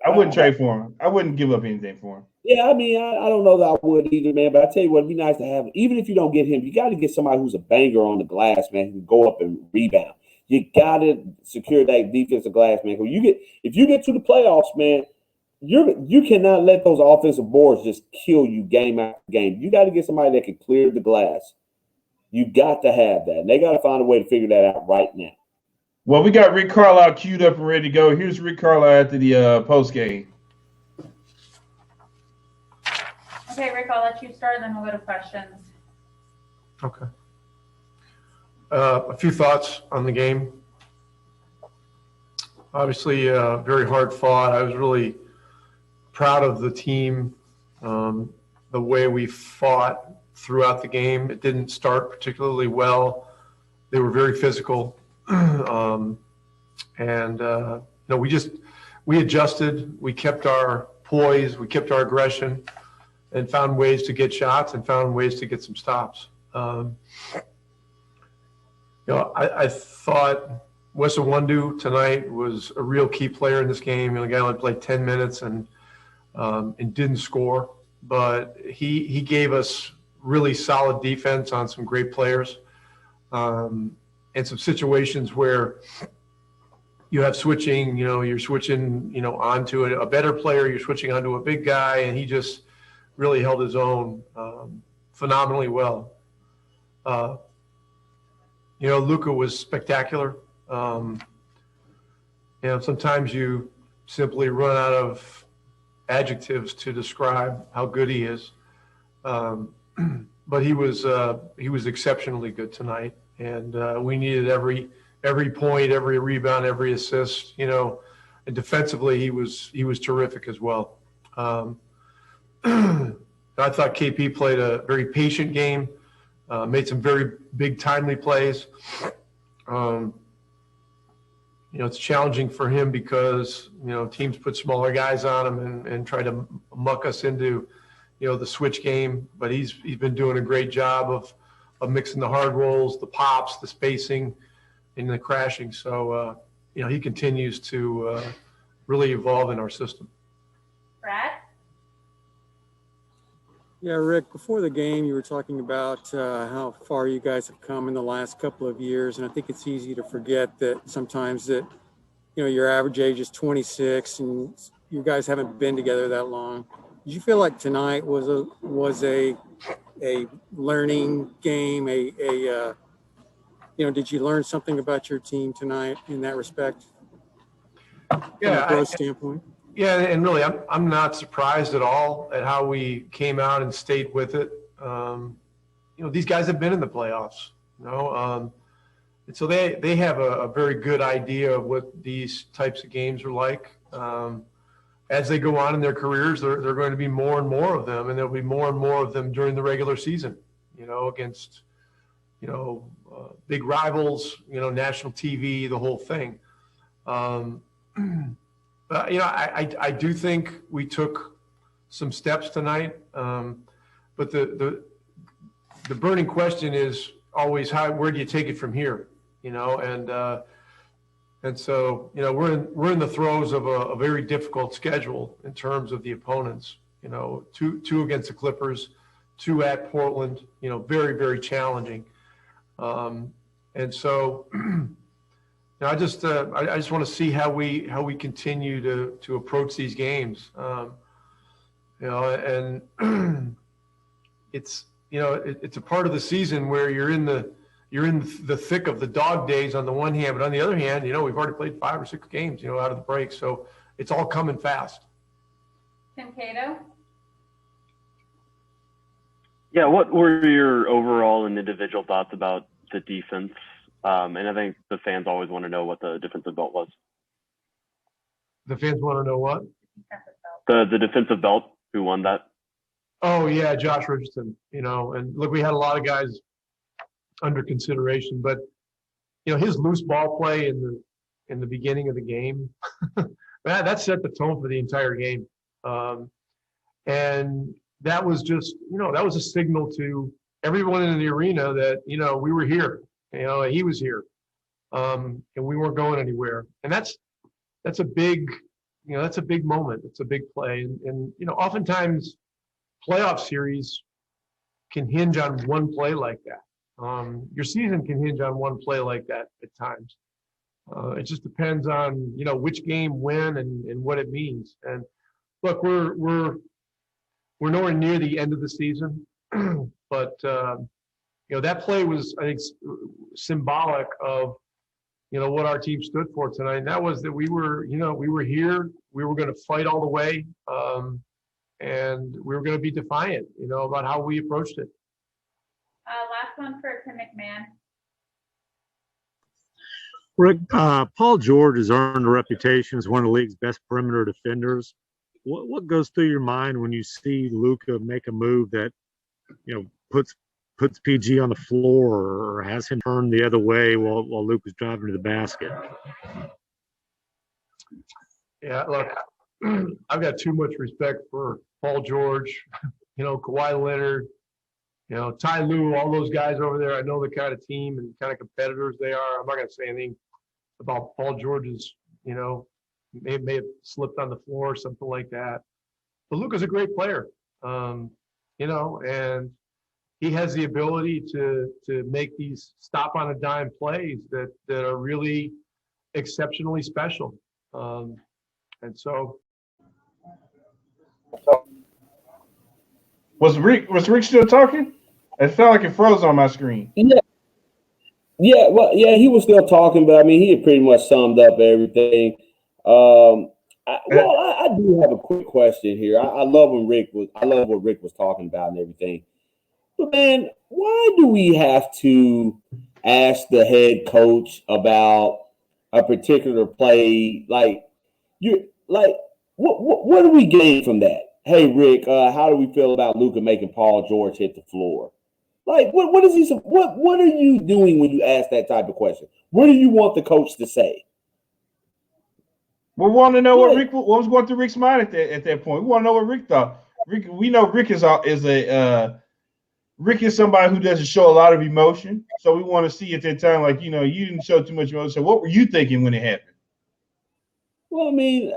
I wouldn't trade for him. I wouldn't give up anything for him. Yeah, I mean, I don't know that I would either, man. But I tell you what, it'd be nice to have. Even if you don't get him, you got to get somebody who's a banger on the glass, man, who can go up and rebound. You got to secure that defensive glass, man. If you get to the playoffs, man, you cannot let those offensive boards just kill you game after game. You got to get somebody that can clear the glass. You got to have that. And they got to find a way to figure that out right now. Well, we got Rick Carlisle queued up and ready to go. Here's Rick Carlisle after the post game. Okay, Rick, I'll let you start, and then we'll go to questions. Okay. A few thoughts on the game. Obviously, very hard fought. I was really proud of the team, the way we fought throughout the game. It didn't start particularly well. They were very physical. We adjusted. We kept our poise. We kept our aggression and found ways to get shots and found ways to get some stops. I thought Wes Iwundu tonight was a real key player in this game. The guy only played 10 minutes and didn't score, but he gave us really solid defense on some great players, and some situations where you have switching. You're switching, onto a better player. You're switching onto a big guy, and he just really held his own phenomenally well. Luka was spectacular. Sometimes you simply run out of adjectives to describe how good he is. But he was exceptionally good tonight, and we needed every point, every rebound, every assist. And defensively, he was terrific as well. I thought KP played a very patient game, made some very big, timely plays. It's challenging for him because, teams put smaller guys on him and try to muck us into, the switch game. But he's been doing a great job of mixing the hard rolls, the pops, the spacing, and the crashing. So, he continues to really evolve in our system. Brad? Yeah, Rick, before the game, you were talking about how far you guys have come in the last couple of years. And I think it's easy to forget that sometimes that, your average age is 26 and you guys haven't been together that long. Did you feel like tonight was a learning game? Did you learn something about your team tonight in that respect? From a growth standpoint? Yeah, and really, I'm not surprised at all at how we came out and stayed with it. These guys have been in the playoffs, and so they have a very good idea of what these types of games are like. As they go on in their careers, there are going to be more and more of them, and there'll be more and more of them during the regular season. Against big rivals, national TV, the whole thing. I do think we took some steps tonight, but the burning question is always where do you take it from here? And so we're in the throes of a very difficult schedule in terms of the opponents. Two against the Clippers, 2 at Portland. Very, very challenging. And so. I just want to see how we continue to approach these games, and it's a part of the season where you're in the thick of the dog days on the one hand, but on the other hand, we've already played 5 or 6 games, out of the break, so it's all coming fast. Tim Cato? Yeah, what were your overall and individual thoughts about the defense? And I think the fans always want to know what the defensive belt was. The fans want to know what? The defensive belt, who won that? Oh, yeah, Josh Richardson, and look, we had a lot of guys under consideration, but, his loose ball play in the beginning of the game, that set the tone for the entire game. And that was just, that was a signal to everyone in the arena that, we were here. He was here, and we weren't going anywhere. And that's a big, that's a big moment. It's a big play. And oftentimes playoff series can hinge on one play like that. Your season can hinge on one play like that at times. It just depends on, which game, when, and what it means. And look, we're nowhere near the end of the season, but, that play was, I think, symbolic of, what our team stood for tonight. And that was that we were here, we were going to fight all the way, and we were going to be defiant, about how we approached it. Last one for Tim McMahon. Rick, Paul George has earned a reputation as one of the league's best perimeter defenders. What goes through your mind when you see Luka make a move that, puts PG on the floor or has him turn the other way while Luke was driving to the basket? Yeah, look, I've got too much respect for Paul George, Kawhi Leonard, Ty Lue, all those guys over there. I know the kind of team and kind of competitors they are. I'm not going to say anything about Paul George's, may have slipped on the floor or something like that. But Luka's a great player, and he has the ability to make these stop on a dime plays that are really exceptionally special. And so. Was Rick still talking? It felt like it froze on my screen. Yeah, well, yeah, he was still talking, but I mean, he had pretty much summed up everything. I do have a quick question here. I love what Rick was talking about and everything. But man, why do we have to ask the head coach about a particular play? What do we gain from that? Hey, Rick, how do we feel about Luka making Paul George hit the floor? What is he? What are you doing when you ask that type of question? What do you want the coach to say? We want to know what was going through Rick's mind at that point. We want to know what Rick thought. We know Rick is somebody who doesn't show a lot of emotion, so we want to see at that time, you didn't show too much emotion. So what were you thinking when it happened? Well, I mean,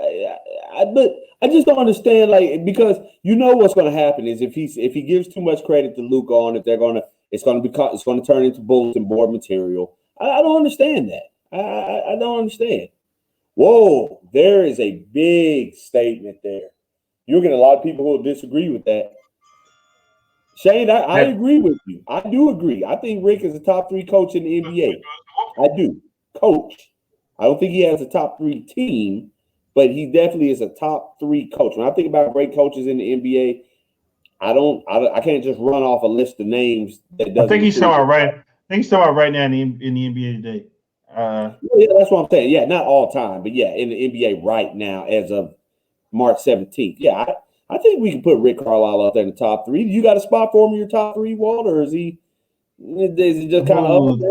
I just don't understand, like, because you know what's going to happen is if he gives too much credit to Luka on it, it's going to turn into bulletin board material. I don't understand that. I don't understand. Whoa, there is a big statement there. You'll get a lot of people who will disagree with that. Shane, I agree with you. I do agree. I think Rick is a top 3 coach in the NBA. I do. Coach. I don't think he has a top 3 team, but he definitely is a top 3 coach. When I think about great coaches in the NBA, I can't just run off a list of names that doesn't. I think he's talking about right. I think he's talking about right now in the NBA today. Yeah, that's what I'm saying. Yeah, not all time, but yeah, in the NBA right now as of March 17th. Yeah, I think we can put Rick Carlisle up there in the top 3. You got a spot for him in your top 3, Walt, or is he just kind of up there?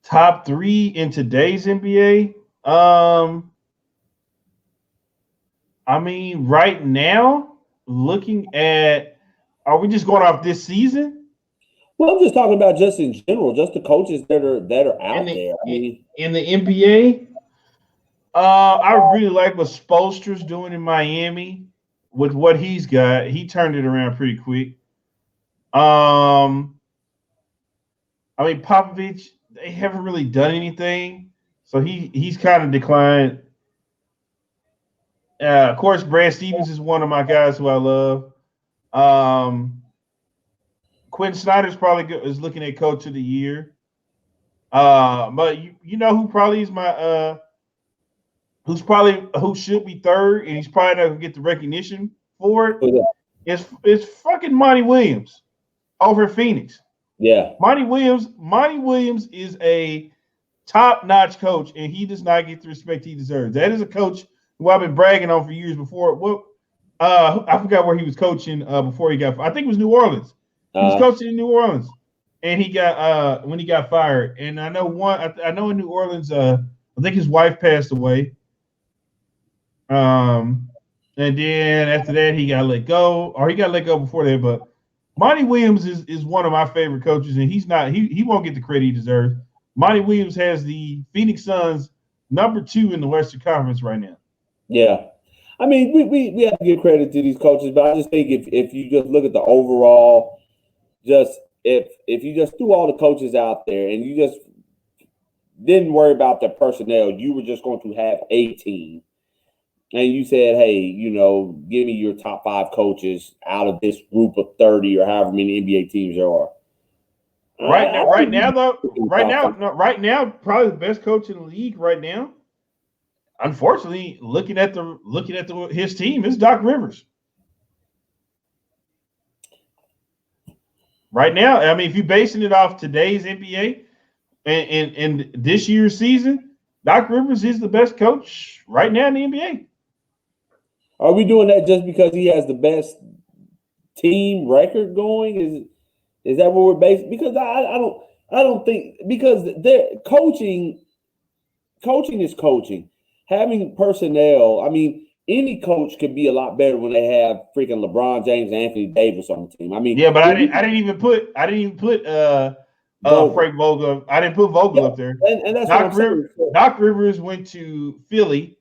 Top 3 in today's NBA? I mean, right now, looking at, are we just going off this season? Well, I'm just talking about just in general, just the coaches that are out there. I mean, in the NBA, I really like what Spoelstra's doing in Miami with what he's got. He turned it around pretty quick. I mean, Popovich, they haven't really done anything, so he's kind of declined. Of course, Brad Stevens is one of my guys who I love. Quinn Snyder's probably is looking at Coach of the Year. But you know who probably is my who should be third, and he's probably not gonna get the recognition for it. It's fucking Monty Williams over Phoenix. Yeah, Monty Williams is a top-notch coach, and he does not get the respect he deserves. That is a coach who I've been bragging on for years before. Well, I forgot where he was coaching before he got. I think it was New Orleans. He was coaching in New Orleans, and he got when he got fired. And I know I know in New Orleans, I think his wife passed away. And then after that, he got let go, or he got let go before that. But Monty Williams is one of my favorite coaches, and he won't get the credit he deserves. Monty Williams has the Phoenix Suns #2 in the Western Conference right now. Yeah. I mean, we have to give credit to these coaches, but I just think if you just look at the overall, just if you just threw all the coaches out there and you just didn't worry about their personnel, you were just going to have a team. And you said, hey, give me your top 5 coaches out of this group of 30 or however many NBA teams there are. Right now, probably the best coach in the league right now. Unfortunately, looking at his team is Doc Rivers. Right now, I mean, if you're basing it off today's NBA and this year's season, Doc Rivers is the best coach right now in the NBA. Are we doing that just because he has the best team record going? Is that what we're basing? Because I don't think, because coaching is coaching. Having personnel, I mean, any coach could be a lot better when they have freaking LeBron James and Anthony Davis on the team. I mean, yeah, but I didn't even put Frank Vogel. I didn't put Vogel up there. And that's Doc Rivers went to Philly,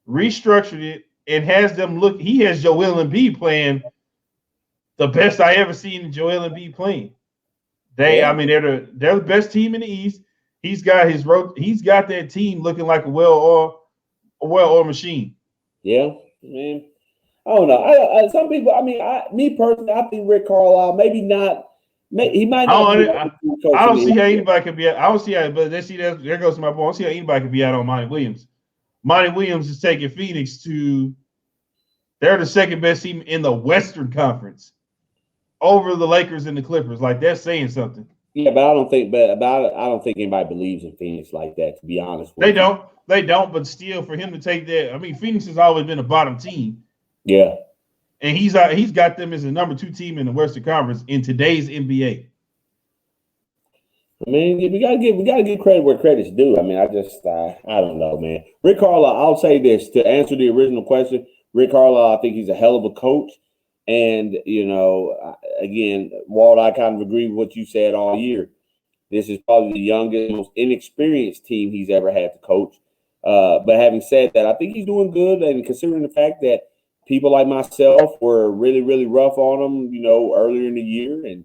restructured it, and has them look. He has Joel Embiid playing the best I ever seen Joel Embiid playing. I mean, they're the best team in the East. He's got that team looking like a well-oiled machine. Yeah, man. I don't know. Some people. I mean, me personally, I think Rick Carlisle maybe not. He might not. I don't see how anybody can be. I don't see how. But there goes my point. I don't see how anybody can be out on Monty Williams. Monty Williams is taking Phoenix to. They're the second best team in the Western Conference, over the Lakers and the Clippers. Like, that's saying something. Yeah, but I don't think. I don't think anybody believes in Phoenix like that. To be honest, they don't. They don't. But still, for him to take that, I mean, Phoenix has always been a bottom team. Yeah, and he's got them as the #2 team in the Western Conference in today's NBA. I mean, we gotta give credit where credit's due. I mean, I don't know, man. Rick Carlisle. I'll say this to answer the original question. Rick Carlisle, I think he's a hell of a coach. And, again, Walt, I kind of agree with what you said all year. This is probably the youngest, most inexperienced team he's ever had to coach. But having said that, I think he's doing good, and considering the fact that people like myself were really, really rough on him, earlier in the year, and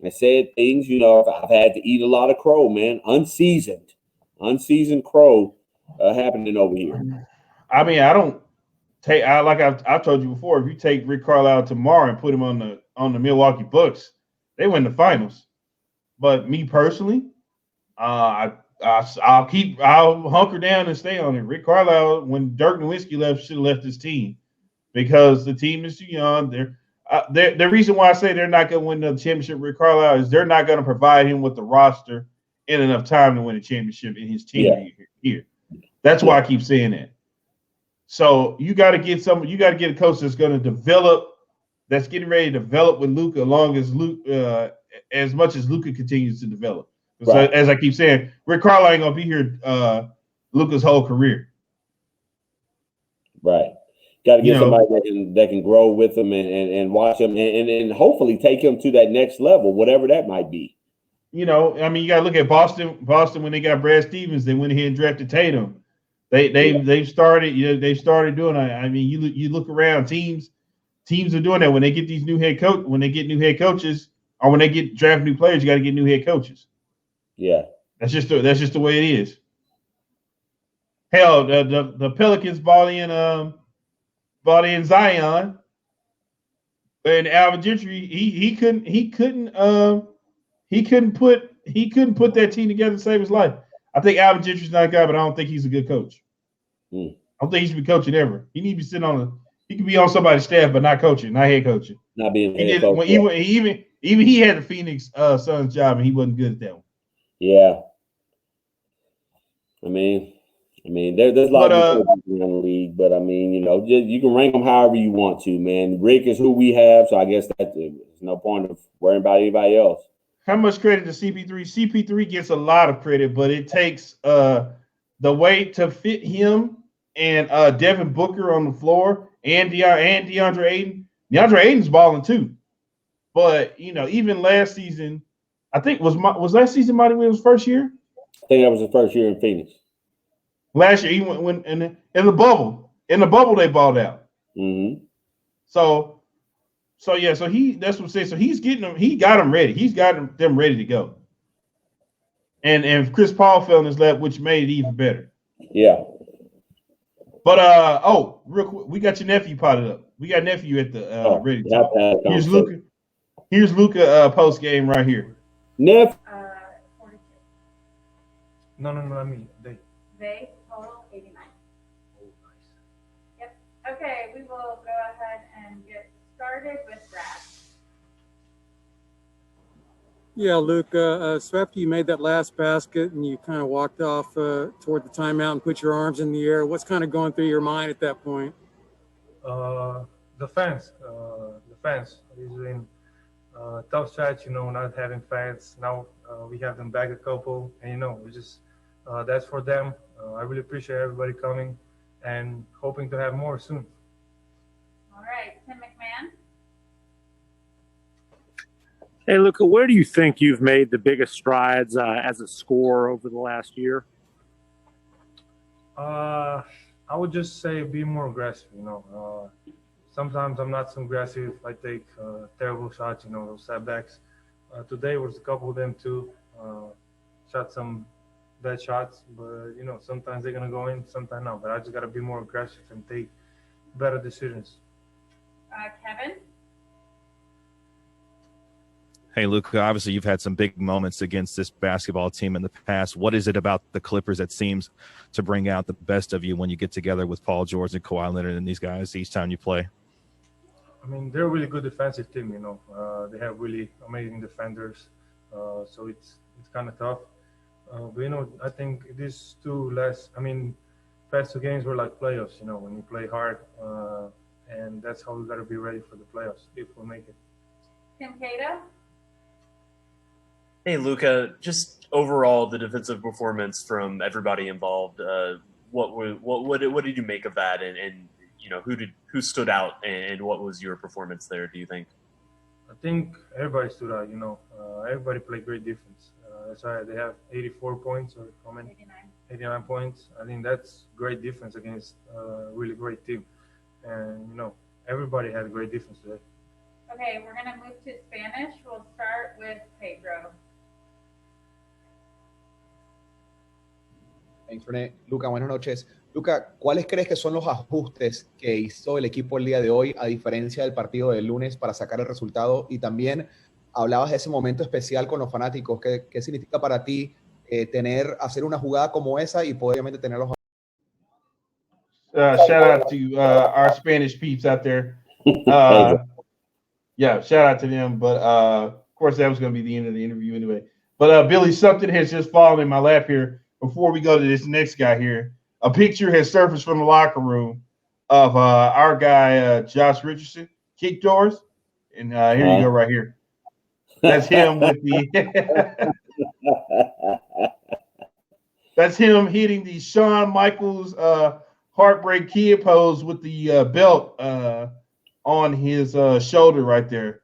I said things, I've had to eat a lot of crow, man, unseasoned crow happening over here. I mean, I don't take. I've told you before. If you take Rick Carlisle tomorrow and put him on the Milwaukee Bucks, they win the finals. But me personally, I'll hunker down and stay on it. Rick Carlisle, when Dirk Nowitzki left, should have left his team because the team is too young. The reason why I say they're not going to win the championship, Rick Carlisle, is they're not going to provide him with the roster in enough time to win a championship in his team here. That's why I keep saying that. So you got to get a coach that's going to develop, that's getting ready to develop with Luka, as much as Luka continues to develop. So as I keep saying, Rick Carlisle ain't gonna be here Luka's whole career. Right. Got to get somebody that can grow with him and watch him and hopefully take him to that next level, whatever that might be. You got to look at Boston. Boston, when they got Brad Stevens, they went ahead and drafted Tatum. They've started doing it. I mean, you look around, teams are doing that when they get these new head coaches, or when they get draft new players, you got to get new head coaches. Yeah, that's just the way it is. Hell, the Pelicans bought in Zion, and Alvin Gentry he couldn't put that team together to save his life. I think Alvin Gentry's not a guy, but I don't think he's a good coach. I don't think he should be coaching ever. He needs to be sitting he could be on somebody's staff, but not coaching, not head coaching. Not being head coach. Even he had the Phoenix Suns job, and he wasn't good at that one. Yeah. I mean, there's a lot of people in the league, but I mean, you can rank them however you want to, man. Rick is who we have, so I guess there's no point of worrying about anybody else. How much credit to CP3? CP3 gets a lot of credit, but it takes the way to fit him and Devin Booker on the floor and DeAndre Ayton. DeAndre Ayton's balling too, but even last season, I think was last season Monty Williams' first year. I think that was his first year in Phoenix. Last year, he went in the bubble. In the bubble, they balled out. Mm-hmm. So that's what I'm saying. So he's getting them. He got them ready. He's got them ready to go. And Chris Paul fell in his lap, which made it even better. Yeah. But real quick, we got your nephew potted up. We got nephew at the ready to talk. Here's Luka. Here's Luka post game right here. Neff. 42. No, I mean They total 89. Oh, nice. Yep. Okay, we will go ahead and get started with Brad. Yeah, Luka, so after you made that last basket and you kind of walked off toward the timeout and put your arms in the air, what's kind of going through your mind at that point? The fans. It's been tough stretch, not having fans. Now we have them back a couple, and we just that's for them. I really appreciate everybody coming and hoping to have more soon. All right, Tim McMahon. Hey, Luka, where do you think you've made the biggest strides as a scorer over the last year? I would just say be more aggressive. Sometimes I'm not so aggressive. I take terrible shots, those setbacks. Today was a couple of them too. Shot some bad shots, but sometimes they're gonna go in, sometimes not. But I just gotta be more aggressive and take better decisions. Kevin. Hey, Luka, obviously you've had some big moments against this basketball team in the past. What is it about the Clippers that seems to bring out the best of you when you get together with Paul George and Kawhi Leonard and these guys each time you play? I mean, they're a really good defensive team, They have really amazing defenders, so it's kind of tough. But, I think these past two games were like playoffs, when you play hard, and that's how we got to be ready for the playoffs if we make it. Tim Cato. Hey, Luka, just overall the defensive performance from everybody involved. What did you make of that, and who stood out, and what was your performance there? Do you think? I think everybody stood out. Everybody played great defense. That's why they have 84 points or how many? 89 points. I think that's great defense against a really great team. And, everybody had a great defense today. Okay, we're going to move to Spanish. We'll start with Pedro. Thanks, Renee. Luka, buenas noches. Luka, ¿cuáles crees que son los ajustes que hizo el equipo el día de hoy a diferencia del partido del lunes para sacar el resultado? Y también hablabas de ese momento especial con los fanáticos. ¿Qué significa para ti hacer una jugada como esa y poder obviamente tener los... Shout out to our Spanish peeps out there. Yeah, shout out to them. But of course, that was going to be the end of the interview anyway. But Billy, something has just fallen in my lap here. Before we go to this next guy here, a picture has surfaced from the locker room of our guy Josh Richardson, kick doors, and here you go, right here. That's him with the. That's him hitting the Shawn Michaels Heartbreak Kid pose with the belt on his shoulder right there.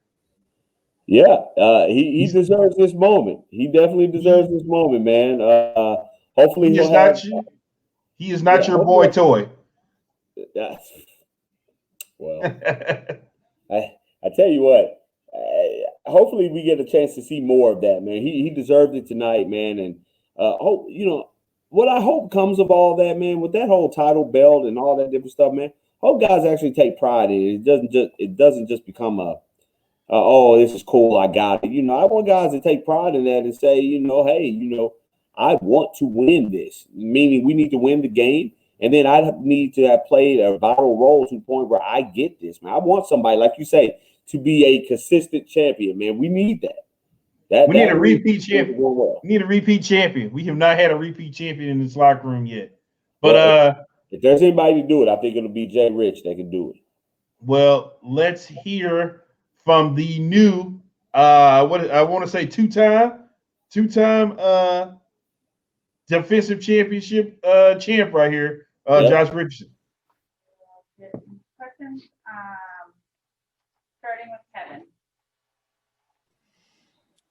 Yeah, he deserves this moment. He definitely deserves this moment, man. Hopefully he is not your boy toy. Well, I tell you what. Hopefully we get a chance to see more of that, man. He deserved it tonight, man. And what I hope comes of all that, man, with that whole title belt and all that different stuff, man. Hope guys actually take pride in it. It doesn't just become oh, this is cool, I got it. I want guys to take pride in that and say, hey, I want to win this, meaning we need to win the game. And then I need to have played a vital role to the point where I get this, man. I want somebody, like you say, to be a consistent champion, man. We need that. We need a repeat champion. We need a repeat champion. We have not had a repeat champion in this locker room yet. But if there's anybody to do it, I think it'll be Jay Rich that can do it. Well, let's hear from the new what I want to say two-time defensive championship champ right here, Josh Richardson. Questions? Starting with Kevin.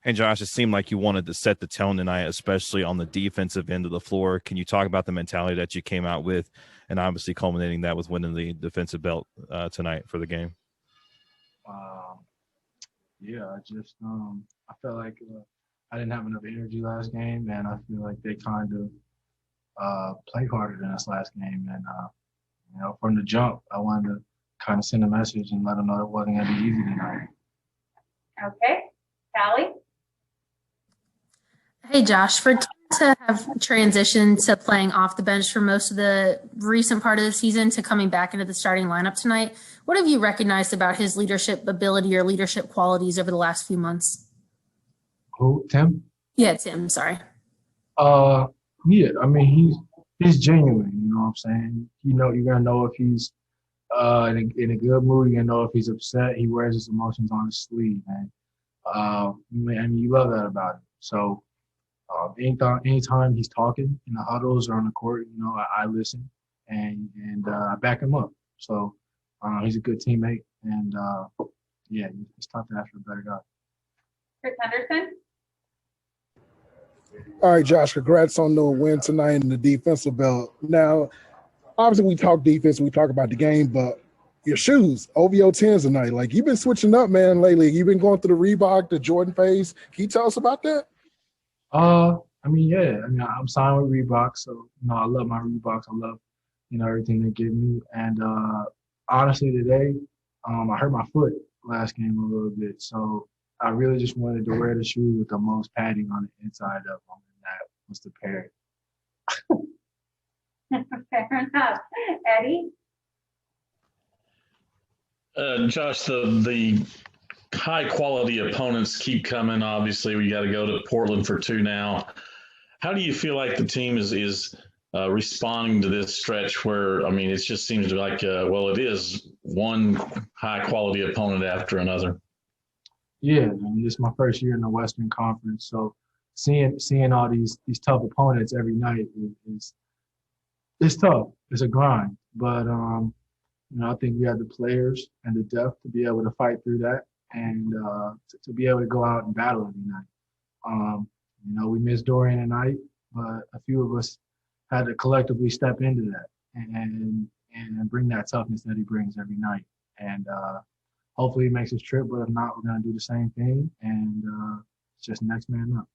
Hey, Josh, it seemed like you wanted to set the tone tonight, especially on the defensive end of the floor. Can you talk about the mentality that you came out with and obviously culminating that with winning the defensive belt tonight for the game? Yeah, I felt like I didn't have enough energy last game, and I feel like they kind of played harder than us last game. And, from the jump, I wanted to kind of send a message and let them know it wasn't going to be easy tonight. Okay. Callie? Hey, Josh, for Tim to have transitioned to playing off the bench for most of the recent part of the season to coming back into the starting lineup tonight, what have you recognized about his leadership ability or leadership qualities over the last few months? Who, Tim? Yeah, Tim, sorry. Yeah, I mean, he's genuine, you know what I'm saying? You're going to know if he's in a good mood, you're going to know if he's upset. He wears his emotions on his sleeve, man. I mean, you love that about him. So, anytime he's talking in the huddles or on the court, I listen and I back him up. So he's a good teammate, and yeah, it's tough to ask for a better guy. Chris Henderson? All right, Josh, congrats on the win tonight in the defensive belt. Now, obviously we talk defense, we talk about the game, but your shoes, OVO 10s tonight, like you've been switching up, man, lately. You've been going through the Reebok, the Jordan phase. Can you tell us about that? I mean, yeah. I mean, I'm signed with Reebok, so I love my Reeboks. I love, everything they give me. And honestly, today, I hurt my foot last game a little bit, so I really just wanted to wear the shoe with the most padding on the inside of them, and that was the pair. Fair enough. Eddie? Josh, the high quality opponents keep coming. Obviously, we got to go to Portland for 2 now. How do you feel like the team is responding to this stretch where, I mean, it just seems to be like, it is one high quality opponent after another? Yeah, I mean, this is my first year in the Western Conference, so seeing all these tough opponents every night is it's tough. It's a grind, but I think we have the players and the depth to be able to fight through that and to be able to go out and battle every night. We missed Dorian tonight, but a few of us had to collectively step into that and bring that toughness that he brings every night. And hopefully he makes his trip, but if not, we're gonna do the same thing, and it's just next man up.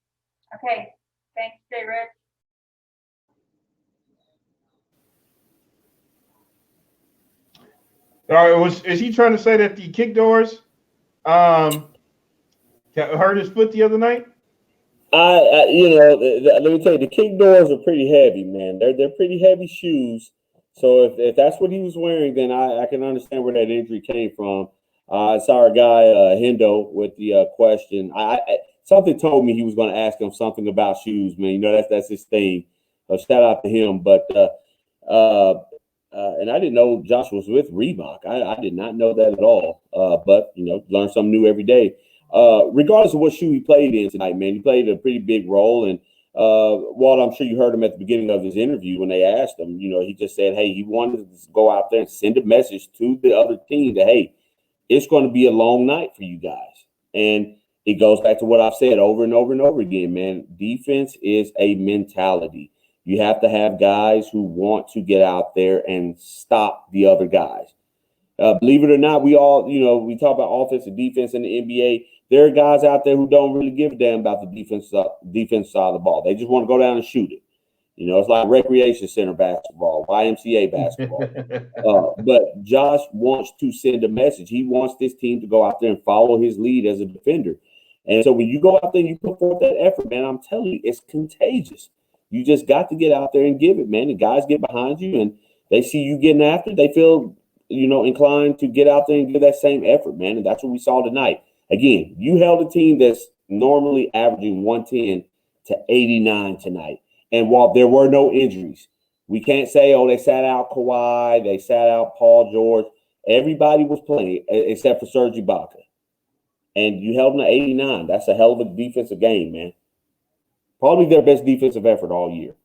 Okay, thanks, Jay Rich. All right, is he trying to say that the kick doors hurt his foot the other night? Let me tell you, the kick doors are pretty heavy, man. They're pretty heavy shoes. So if that's what he was wearing, then I can understand where that injury came from. I saw our guy Hendo with the question. Something told me he was going to ask him something about shoes, man. You know, that's his thing. Shout out to him. But and I didn't know Josh was with Reebok. I did not know that at all. But learn something new every day. Regardless of what shoe he played in tonight, man, he played a pretty big role. And Walt, I'm sure you heard him at the beginning of his interview when they asked him. He just said, hey, he wanted to go out there and send a message to the other team that, hey, it's going to be a long night for you guys. And it goes back to what I've said over and over and over again, man. Defense is a mentality. You have to have guys who want to get out there and stop the other guys. Believe it or not, we all, we talk about offense and defense in the NBA. There are guys out there who don't really give a damn about the defense side of the ball. They just want to go down and shoot it. It's like recreation center basketball, YMCA basketball. But Josh wants to send a message. He wants this team to go out there and follow his lead as a defender. And so when you go out there and you put forth that effort, man, I'm telling you, it's contagious. You just got to get out there and give it, man. The guys get behind you and they see you getting after it. They feel, inclined to get out there and give that same effort, man. And that's what we saw tonight. Again, you held a team that's normally averaging 110 to 89 tonight. And while there were no injuries, we can't say, they sat out Kawhi, they sat out Paul George. Everybody was playing except for Serge Ibaka. And you held them to 89. That's a hell of a defensive game, man. Probably their best defensive effort all year.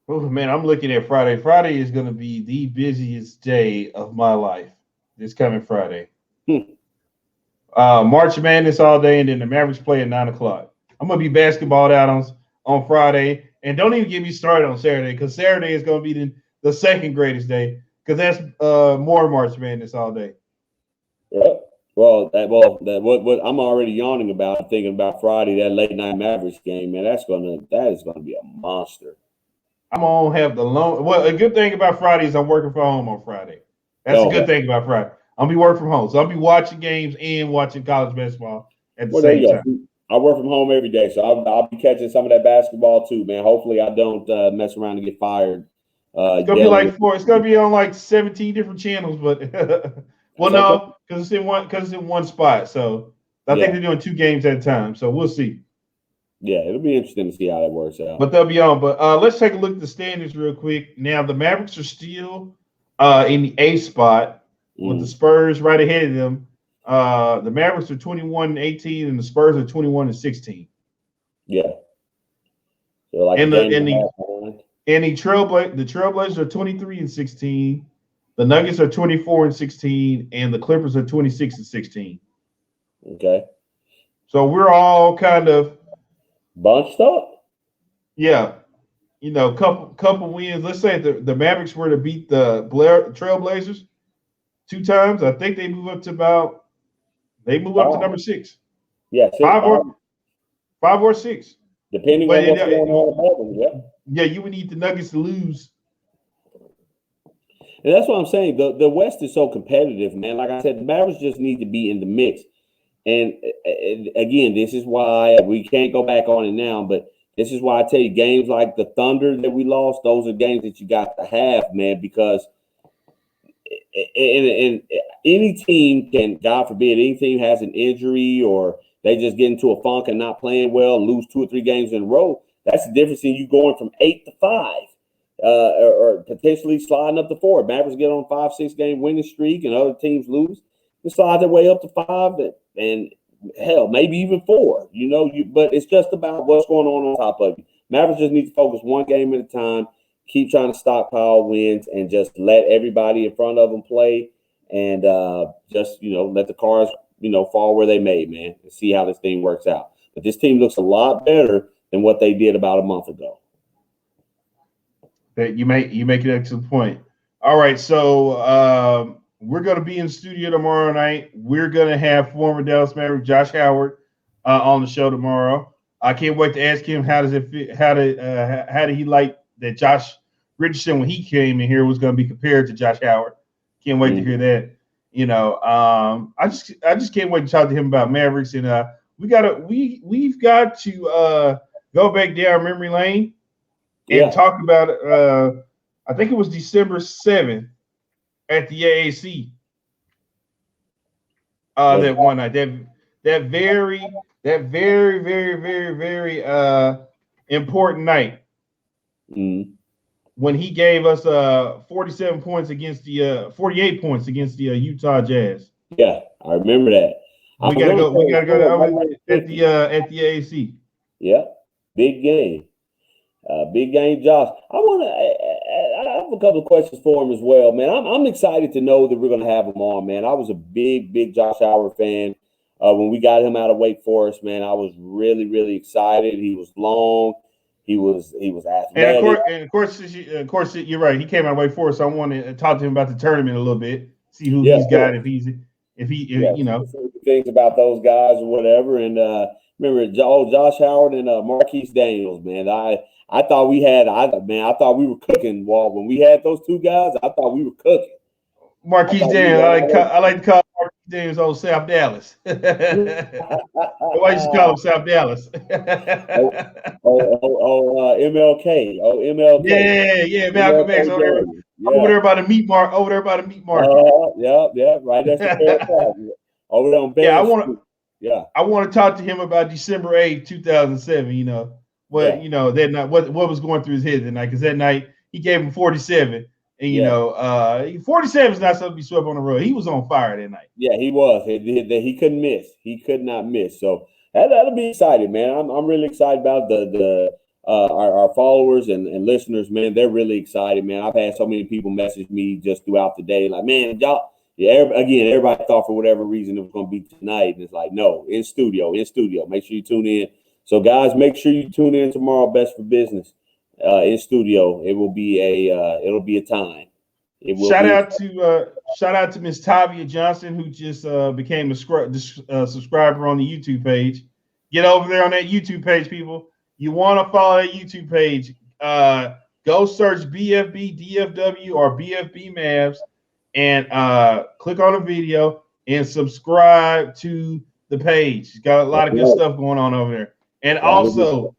Oh, man, I'm looking at Friday. Friday is going to be the busiest day of my life this coming Friday. March Madness all day, and then the Mavericks play at 9 o'clock. I'm going to be basketballed out on Friday. And don't even get me started on Saturday, because Saturday is going to be the second greatest day, because that's more March Madness all day. Yep. What I'm already yawning about, thinking about Friday, that late night Mavericks game, man. That is gonna be a monster. I'm gonna have the long. Well, a good thing about Friday is I'm working from home on Friday. That's a good thing about Friday. I'll be working from home, so I'll be watching games and watching college basketball at the same time. I work from home every day, so I'll be catching some of that basketball too, man. Hopefully, I don't mess around and get fired. It's gonna be like it's gonna be on like 17 different channels, but well, no, because it's in one spot. So I think they're doing 2 games at a time. So we'll see. Yeah, it'll be interesting to see how that works out. But they'll be on. But let's take a look at the standings real quick. Now the Mavericks are still in the 8th spot with the Spurs right ahead of them. The Mavericks are 21-18, and the Spurs are 21-16. Yeah. So like and the Trailblazers are 23-16. The Nuggets are 24-16, and the Clippers are 26-16. Okay. So we're all kind of bunched up. Yeah. Couple wins. Let's say the Mavericks were to beat the Trailblazers 2 times. I think they move up to number 6. Yeah, 5 or 6. Depending on what's going on above them, yeah, you would need the Nuggets to lose. And that's what I'm saying. The West is so competitive, man. Like I said, the Mavericks just need to be in the mix. And again, this is why we can't go back on it now, but this is why I tell you, games like the Thunder that we lost, those are games that you got to have, man, because and any team can, God forbid, any team has an injury or they just get into a funk and not playing well, lose 2 or 3 games in a row. That's the difference in you going from 8 to 5. Or potentially sliding up to 4. Mavericks get on a 5-6 game winning streak and other teams lose. They slide their way up to 5 and hell, maybe even 4. But it's just about what's going on top of you. Mavericks just need to focus one game at a time, keep trying to stockpile wins, and just let everybody in front of them play, and just let the cars fall where they may, man, and see how this thing works out. But this team looks a lot better than what they did about a month ago. That you make an excellent point. All right, so we're going to be in studio tomorrow night. We're going to have former Dallas Maverick Josh Howard on the show tomorrow. I can't wait to ask him how does it fit, how did he like that Josh Richardson when he came in here was going to be compared to Josh Howard. Can't wait to hear that. You know, I just can't wait to talk to him about Mavericks, and we've got to go back down memory lane and talk about I think it was December 7th at the AAC. That one night, that very important night when he gave us 47 points against the 48 points against the Utah Jazz. Yeah, I remember that. We gotta go at the AAC. Yeah, big game. Big game, Josh. I have a couple of questions for him as well, man. I'm excited to know that we're going to have him on, man. I was a big Josh Howard fan when we got him out of Wake Forest, man. I was really excited. He was long. He was athletic. And of course, you're right. He came out of Wake Forest, so I want to talk to him about the tournament a little bit, see who he's got, if he you know, things about those guys or whatever. And remember, Josh Howard and Marquise Daniels, man. I thought we were cooking, Walt. When we had those two guys, I thought we were cooking. Marquise Daniels, I like to call Marquise Daniels old South Dallas. Why used to call him South Dallas? MLK. Oh, MLK. Yeah, Malcolm X over there by the meat market. Yeah, right. That's the over there on Bell. I want to talk to him about December 8th, 2007. You know you know that night, what was going through his head that night? Because that night he gave him 47, and you know 47 is not something to be swept on the road. He was on fire that night. Yeah, he was. He couldn't miss. He could not miss. So that'll be exciting, man. I'm really excited about our followers and listeners, man. They're really excited, man. I've had so many people message me just throughout the day, like, man, y'all. Yeah, everybody thought for whatever reason it was going to be tonight, and it's like, no, in studio. Make sure you tune in. So, guys, make sure you tune in tomorrow. Best for Business in studio. It will be a time. Shout out to Miss Tavia Johnson, who just became a subscriber on the YouTube page. Get over there on that YouTube page, people. You want to follow that YouTube page? Go search BFB DFW or BFB Mavs. And click on the video and subscribe to the page. It's got a lot of good stuff going on over there. And also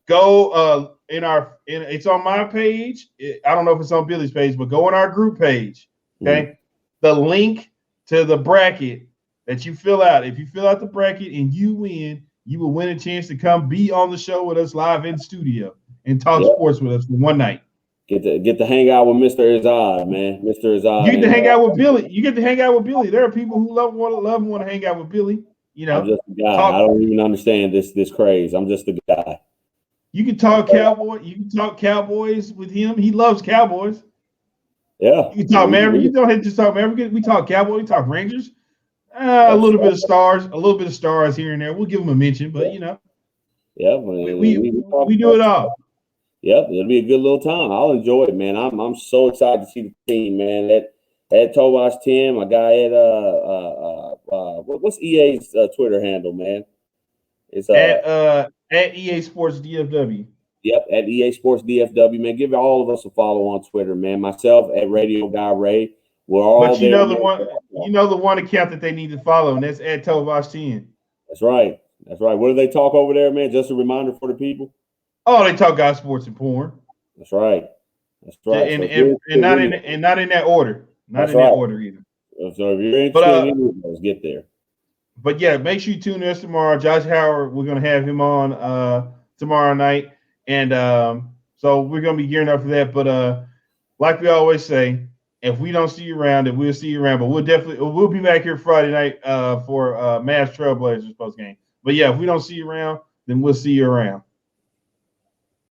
go it's on my page. I don't know if it's on Billy's page, but go on our group page. Okay. The link to the bracket that you fill out. If you fill out the bracket and you win, you will win a chance to come be on the show with us live in studio and talk sports with us for one night. Get to hang out with Mr. Izzard, man. Mr. Izzard. You get to hang out with Billy. There are people who love and want to hang out with Billy. You know, I'm just a guy. I don't even understand this craze. I'm just a guy. You can talk Cowboy. You can talk Cowboys with him. He loves Cowboys. Yeah. You can talk Maverick. You don't have to just talk Maverick. We talk Cowboy. We talk Rangers. A little bit of stars here and there. We'll give them a mention, but you know. Yeah, we do it all. Yep, it'll be a good little time. I'll enjoy it, man. I'm so excited to see the team, man. That Tovash 10, my guy at what's EA's Twitter handle, man? It's at EA Sports DFW. Yep, at EA Sports DFW, man. Give all of us a follow on Twitter, man. Myself at Radio Guy Ray. We're all. But you know the one account that they need to follow, and that's at Tovash 10. That's right. What do they talk over there, man? Just a reminder for the people. Oh, they talk guy sports and porn. That's right. And not in that order. Not in that order either. So if you're interested in let's get there. But yeah, make sure you tune in tomorrow. Josh Howard, we're gonna have him on tomorrow night. And so we're gonna be gearing up for that. But like we always say, if we don't see you around, then we'll see you around. But we'll be back here Friday night for Mavs Trailblazers post game. But yeah, if we don't see you around, then we'll see you around.